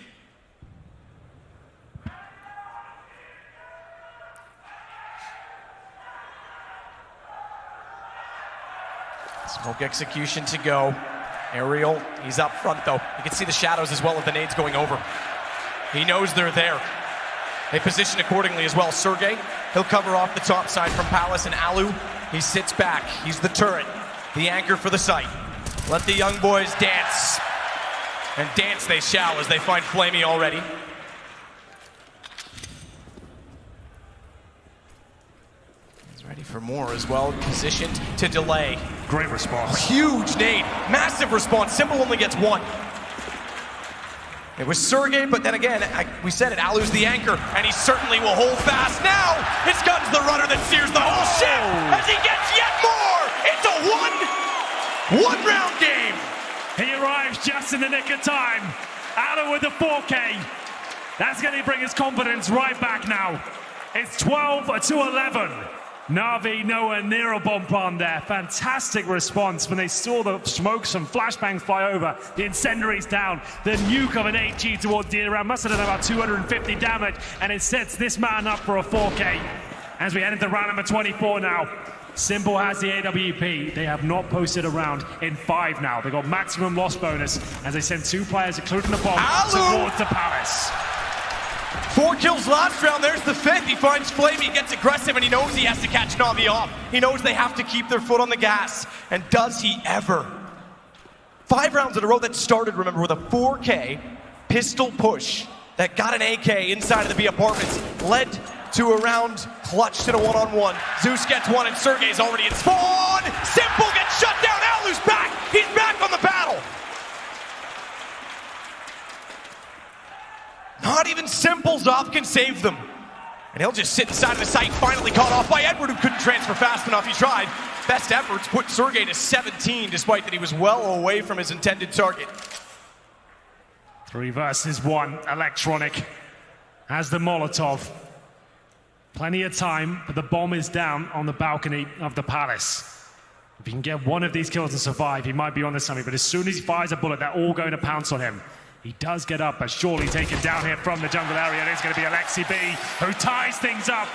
Smoke execution to go. Aerial, he's up front though. You can see the shadows as well of the nades going over. He knows they're there. They position accordingly as well. Sergey, he'll cover off the top side from Palace, and Alu, he sits back. He's the turret, the anchor for the site. Let the young boys dance. And dance they shall as they find Flamey already. He's ready for more as well, positioned to delay. Great response. Huge nade, massive response. Simple only gets 1. It was Sergey, but then again, we said it, Alu's the anchor, and he certainly will hold fast. Now, it's Gun's the rudder that steers the whole ship as he gets yet more. It's a one-round game. He arrives just in the nick of time. Alu with the 4K. That's going to bring his confidence right back now. It's 12-11. Na'Vi nowhere near a bomb plant there. Fantastic response when they saw the smokes and flashbangs fly over. The incendiaries down. The nuke of an 8G towards D-Round must have done about 250 damage, and it sets this man up for a 4K. As we head into round number 24 now. Simple has the AWP. They have not posted a round in 5 now. They got maximum loss bonus as they send 2 players, including the bomb, towards the Palace. 4 kills last round, there's the 5th. He finds Flamey, gets aggressive, and he knows he has to catch Na'Vi off. He knows they have to keep their foot on the gas. And does he ever? 5 rounds in a row that started, remember, with a 4K pistol push that got an AK inside of the B apartments, led to a round clutched in a one-on-one. Zeus gets 1, and Sergey's already in spawn. Simple gets shut down. Alu's back. He's back on the battle. Not even Simple's off can save them. And he'll just sit inside of the site, finally caught off by Edward, who couldn't transfer fast enough. He tried. Best efforts put Sergey to 17, despite that he was well away from his intended target. 3 versus 1. Electronic has the Molotov. Plenty of time, but the bomb is down on the balcony of the Palace. If he can get one of these kills and survive, he might be on to something, but as soon as he fires a bullet, they're all going to pounce on him. He does get up, but surely taken down here from the jungle area. It's going to be Alexi B, who ties things up.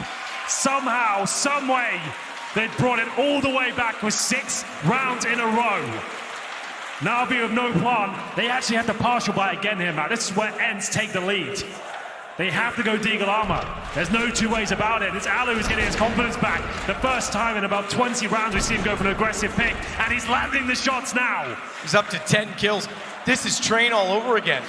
Somehow, some way, they brought it all the way back with 6 rounds in a row. Na'Vi with no plan. They actually have to partial buy again here, Matt. This is where ENCE take the lead. They have to go Deagle Armor. There's no 2 ways about it. It's Alu who's getting his confidence back. The first time in about 20 rounds we see him go for an aggressive pick, and he's landing the shots now. He's up to 10 kills. This is Train all over again.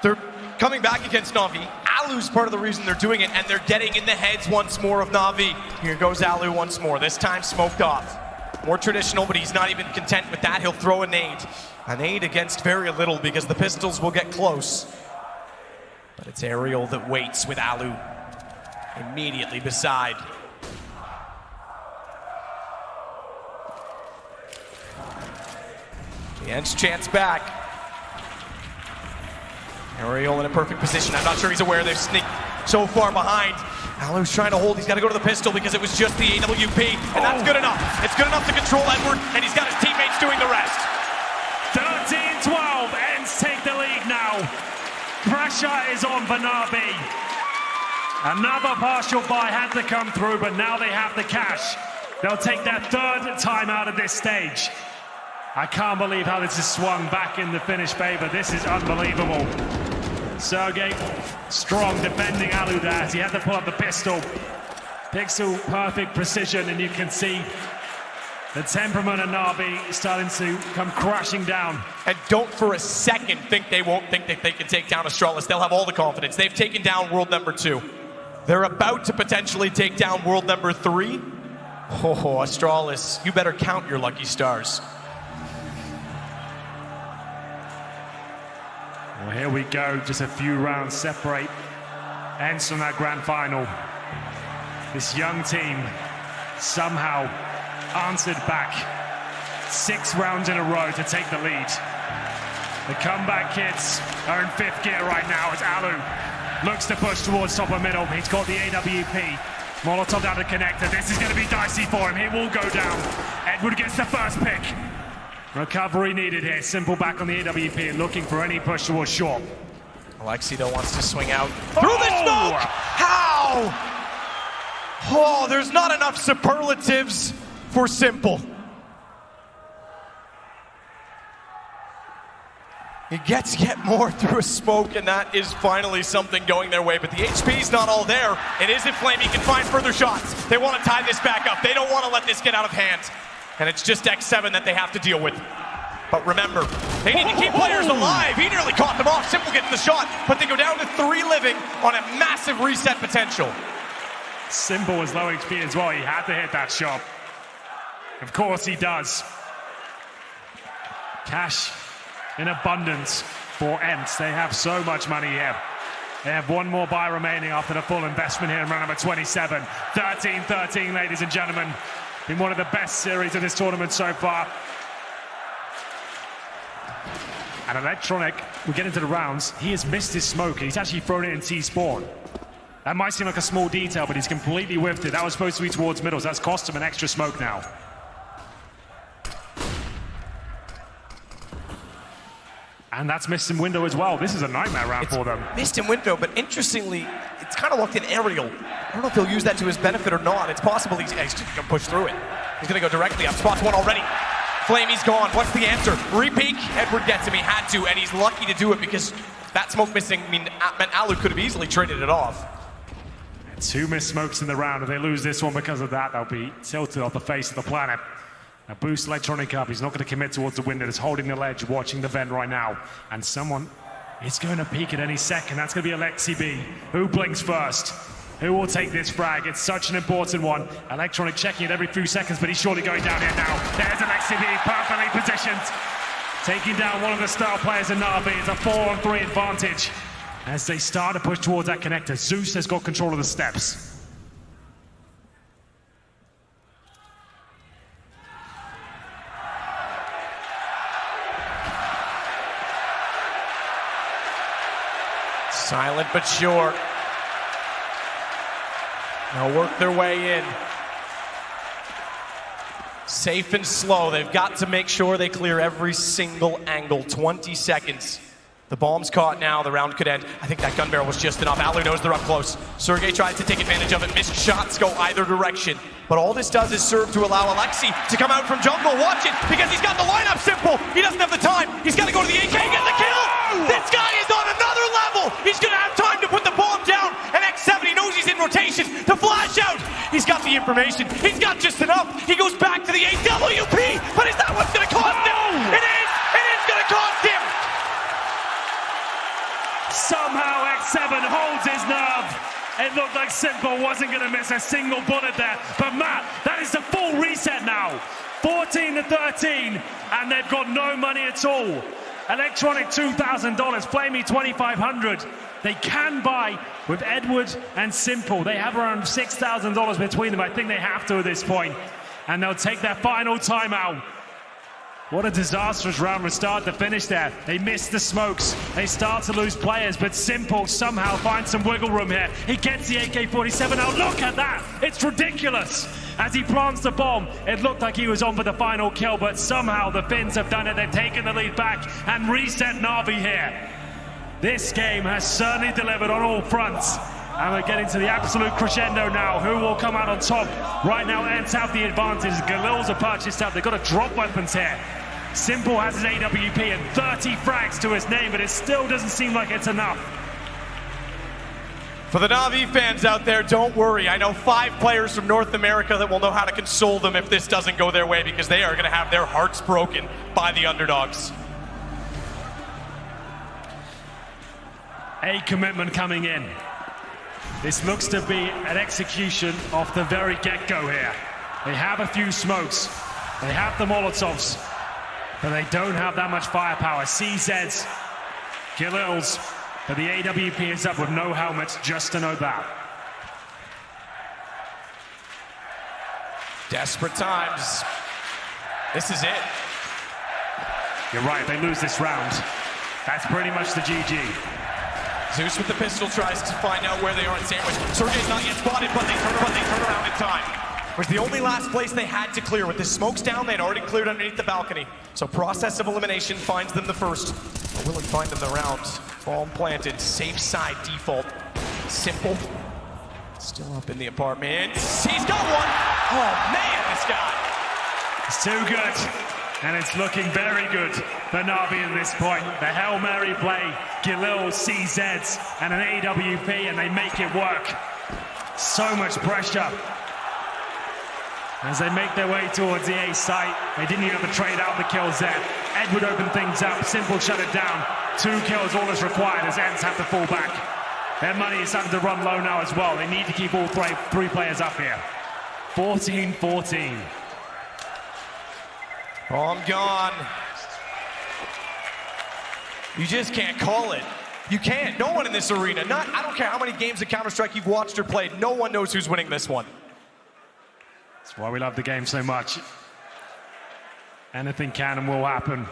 They're coming back against Na'Vi. Alu's part of the reason they're doing it, and they're getting in the heads once more of Na'Vi. Here goes Alu once more, this time smoked off. More traditional, but he's not even content with that. He'll throw a nade. A nade against very little because the pistols will get close. But it's Ariel that waits with Alu immediately beside. The ENCE chance back. Ariel in a perfect position. I'm not sure he's aware they've sneaked so far behind. Alu's trying to hold. He's got to go to the pistol because it was just the AWP, and that's good enough. It's good enough to control Edward, and he's got his teammates doing the rest. 13-12, ENCE take the lead now. Pressure is on for Nabi. Another partial buy had to come through, but now they have the cash. They'll take their third time out of this stage. I can't believe how this has swung back in the Finnish favor. This is unbelievable. Sergey, strong, defending Alu there as he had to pull up the pistol. Pixel, perfect precision, and you can see the temperament of Nabi starting to come crashing down. And don't for a second think they won't think that they can take down Astralis. They'll have all the confidence. They've taken down world number 2. They're about to potentially take down world number 3. Oh, Astralis, you better count your lucky stars. Well, here we go. Just a few rounds separate ENCE from that grand final. This young team somehow answered back 6 rounds in a row to take the lead. The comeback kids are in 5th gear right now as Alu looks to push towards top of middle. He's got the AWP. Molotov down to connector. This is going to be dicey for him. He will go down. Edward gets the first pick. Recovery needed here. Simple back on the AWP, looking for any push towards short. Alexi though wants to swing out through the smoke. How? Oh, there's not enough superlatives for Simple. He gets yet more through a smoke, and that is finally something going their way. But the HP's not all there. It is Inflame. He can find further shots. They want to tie this back up. They don't want to let this get out of hand. And it's just X7 that they have to deal with. But remember, they need to keep players alive. He nearly caught them off. Simple getting the shot, but they go down to 3 living on a massive reset potential. Simple was low HP as well. He had to hit that shot. Of course he does. Cash in abundance for ENCE. They have so much money here. They have one more buy remaining after the full investment here in round number 27. 13-13, ladies and gentlemen. Been one of the best series of this tournament so far. And Electronic, we get into the rounds, he has missed his smoke and he's actually thrown it in T-spawn. That might seem like a small detail, but he's completely whiffed it. That was supposed to be towards middle, so that's cost him an extra smoke now. And that's missed in window as well. This is a nightmare round for them. Missed in window, but interestingly, it's kind of locked in Ariel. I don't know if he'll use that to his benefit or not. It's possible he's going to push through it. He's going to go directly up. Spots one already. Flamey's gone. What's the answer? Repeak. Edward gets him. He had to, and he's lucky to do it because that smoke missing meant Alu could have easily traded it off. 2 missed smokes in the round. If they lose this one because of that, they'll be tilted off the face of the planet. Now boost Electronic up. He's not going to commit towards the window. He's holding the ledge, watching the vent right now. And someone is going to peek at any second. That's going to be Alexi B. Who blinks first? Who will take this frag? It's such an important one. Electronic checking it every few seconds, but he's surely going down here now. There's Alexi B, perfectly positioned. Taking down one of the star players in Navi. It's a 4-on-3 advantage. As they start to push towards that connector, Zeus has got control of the steps. Silent but sure. They'll work their way in. Safe and slow. They've got to make sure they clear every single angle. 20 seconds. The bomb's caught now. The round could end. I think that gun barrel was just enough. Alu knows they're up close. Sergey tries to take advantage of it. Missed shots go either direction. But all this does is serve to allow Alexi to come out from jungle. Watch it, because he's got the lineup Simple. He doesn't have the time. He's got to go to the AK and get the kill. This guy is on another level. He's going to have time to put the bomb down. And X7, he knows he's in rotation to flash out. He's got the information. He's got just enough. He goes back to the AWP. But is that what's going to cost him? It is. It is going to cost him. Somehow X7 holds his nerve. It looked like Simple wasn't going to miss a single bullet there. But Matt, that is the full reset now. 14-13, and they've got no money at all. Electronic $2,000, Flamey $2,500. They can buy with Edward and Simple. They have around $6,000 between them. I think they have to at this point. And they'll take their final timeout. What a disastrous round from start to finish there. They miss the smokes. They start to lose players, but Simple somehow finds some wiggle room here. He gets the AK-47 out. Look at that. It's ridiculous. As he plants the bomb, it looked like he was on for the final kill, but somehow the Finns have done it. They've taken the lead back and reset Na'Vi here. This game has certainly delivered on all fronts. And we're getting to the absolute crescendo now. Who will come out on top? Right now, ENCE have the advantage. Galil's are purchased up. They've got to drop weapons here. Simple has his AWP and 30 frags to his name, but it still doesn't seem like it's enough. For the Na'Vi fans out there, don't worry. I know 5 players from North America that will know how to console them if this doesn't go their way, because they are going to have their hearts broken by the underdogs. A commitment coming in. This looks to be an execution off the very get-go here. They have a few smokes. They have the Molotovs, but they don't have that much firepower. CZs, Galil's, but the AWP is up with no helmets, just to know that. Desperate times. This is it. You're right, they lose this round. That's pretty much the GG. Zeus with the pistol tries to find out where they are in sandwich. Sergey's not yet spotted, but they turn around in time. It was the only last place they had to clear. With the smokes down, they'd already cleared underneath the balcony. So process of elimination finds them the first. Will it find them the round? Bomb planted, safe side default. Simple. Still up in the apartment. He's got one! Oh man, this guy! It's too good. And it's looking very good for Na'Vi at this point. The Hail Mary play, Galil, CZs, and an AWP, and they make it work. So much pressure. As they make their way towards the A site, they didn't even have to trade out the kills there. Edward opened things up, Simple shut it down. 2 kills, all that's required as ENCE have to fall back. Their money is starting to run low now as well. They need to keep all three players up here. 14-14. Bomb gone. You just can't call it. You can't. No one in this arena, I don't care how many games of Counter-Strike you've watched or played, no one knows who's winning this one. That's why we love the game so much. Anything can and will happen.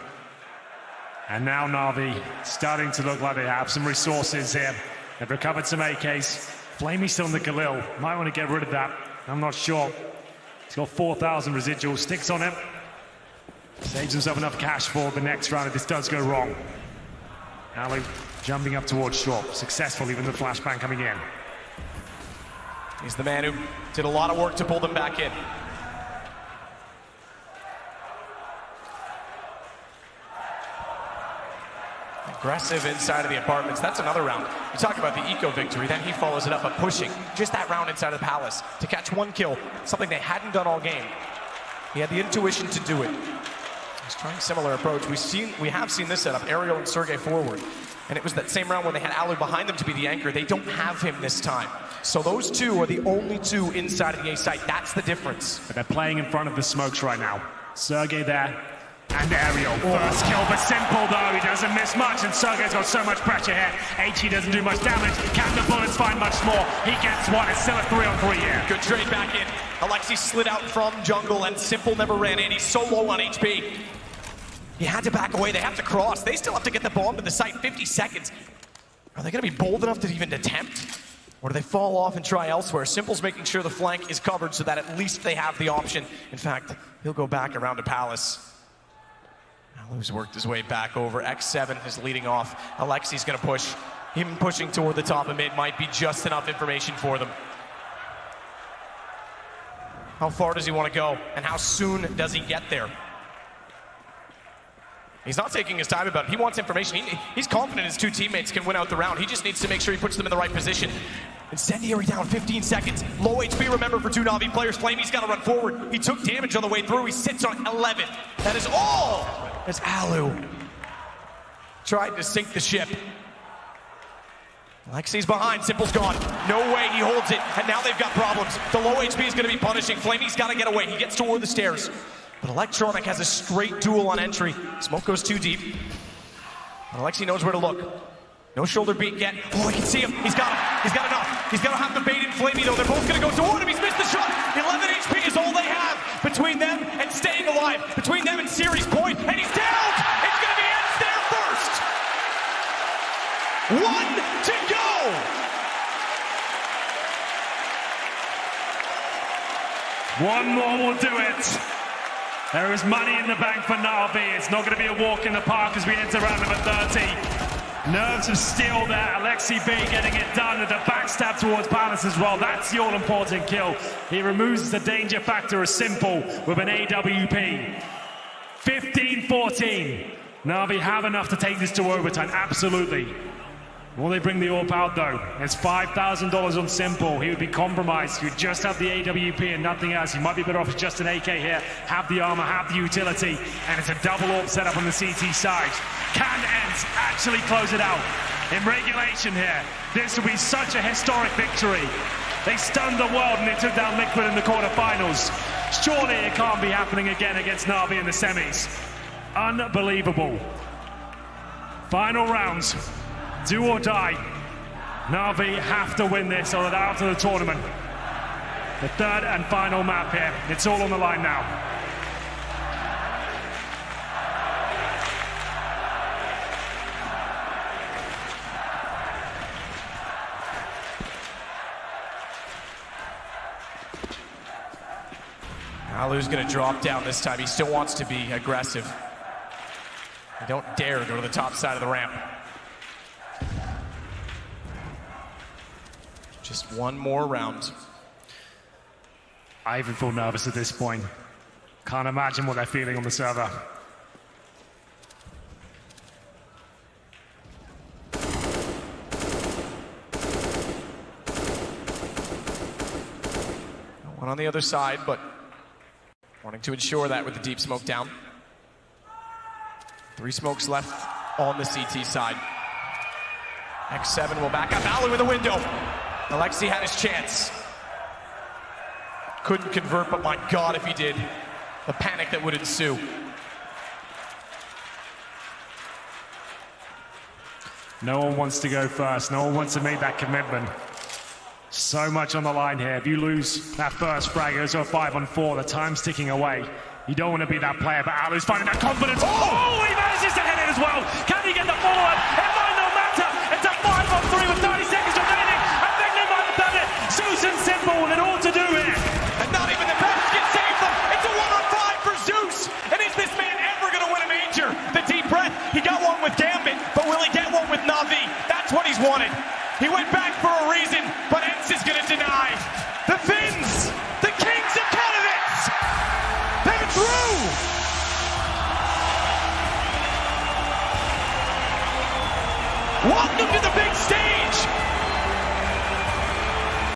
And now Na'Vi starting to look like they have some resources here. They've recovered some AKs. Flamey still in the Galil. Might want to get rid of that. I'm not sure. He's got 4,000 residual sticks on him. Saves himself enough cash for the next round if this does go wrong. Ali jumping up towards short. Successful, even the flashbang coming in. He's the man who did a lot of work to pull them back in. Aggressive inside of the apartments. That's another round. You talk about the eco victory, then he follows it up by pushing just that round inside of the palace to catch 1 kill, something they hadn't done all game. He had the intuition to do it. He's trying a similar approach. We have seen this setup, Ariel and Sergey forward. And it was that same round when they had Alu behind them to be the anchor. They don't have him this time. So those 2 are the only 2 inside of the A site. That's the difference. But they're playing in front of the smokes right now. Sergey there, and Ariel. First kill for Simple though, he doesn't miss much, and Sergey's got so much pressure here. HE doesn't do much damage, can the bullets find much more? He gets one, it's still a 3-on-3 here. Good trade back in. Alexi slid out from jungle, and Simple never ran in. He's so low on HP. He had to back away, they have to cross. They still have to get the bomb to the site, 50 seconds. Are they gonna be bold enough to even attempt? Or do they fall off and try elsewhere? Simple's making sure the flank is covered so that at least they have the option. In fact, he'll go back around to Palace. Alu's worked his way back over. X7 is leading off. Alexi's gonna push. Him pushing toward the top of mid might be just enough information for them. How far does he want to go? And how soon does he get there? He's not taking his time about it. He wants information. He's confident his 2 teammates can win out the round. He just needs to make sure he puts them in the right position. Incendiary down 15 seconds. Low HP, remember, for 2 Na'Vi players. Flamey's got to run forward. He took damage on the way through. He sits on 11. That is all as Alu tried to sink the ship. Alexi's behind, Simple's gone. No way he holds it, and now they've got problems. The low HP is going to be punishing. Flamey's got to get away. He gets toward the stairs. But Electronic has a straight duel on entry. Smoke goes too deep. And Alexi knows where to look. No shoulder beat yet. Oh, I can see him. He's got him. He's got enough. He's got to have the bait in Flamey, though. They're both going to go toward him. He's missed the shot. 11 HP is all they have between them and staying alive. Between them and series point. And he's down. It's going to be ENCE there first. 1 to go. One more will do it. There is money in the bank for Na'Vi. It's not going to be a walk in the park as we enter round number 30. Nerves of steel there. Alexi B getting it done with a backstab towards Palace as well. That's the all-important kill. He removes the danger factor of Simple with an AWP. 15-14. Na'Vi have enough to take this to overtime. Absolutely. Will they bring the AWP out though? It's $5,000 on Simple. He would be compromised. You just have the AWP and nothing else. He might be better off with just an AK here. Have the armor, have the utility, and it's a double AWP setup on the CT side. Can ENCE actually close it out? In regulation here, this will be such a historic victory. They stunned the world and they took down Liquid in the quarterfinals. Surely it can't be happening again against Na'Vi in the semis. Unbelievable. Final rounds. Do or die. Na'Vi have to win this or they're out of the tournament. The third and final map here. It's all on the line now. Alu's going to drop down this time. He still wants to be aggressive. They don't dare go to the top side of the ramp. Just one more round. I even feel nervous at this point. Can't imagine what they're feeling on the server. One on the other side, but wanting to ensure that with the deep smoke down. 3 smokes left on the CT side. X7 will back up. Alu with a window. Alexi had his chance. Couldn't convert, but my God, if he did, the panic that would ensue. No one wants to go first. No one wants to make that commitment. So much on the line here. If you lose that first frag, it goes to a 5-on-4. The time's ticking away. You don't want to be that player, but Alu's finding that confidence. Oh, he manages to hit it as well. Can he get the follow-up? It might not matter. It's a 5-on-3 with 30 seconds remaining. I think they might have done it. Zeus and Simple with it all to do here. And not even the best can save them. It's a 1-on-5 for Zeus. And is this man ever going to win a major? The deep breath. He got one with Gambit, but will he get one with Na'Vi? That's what he's wanted. He went back for a reason, but ENCE is going to deny.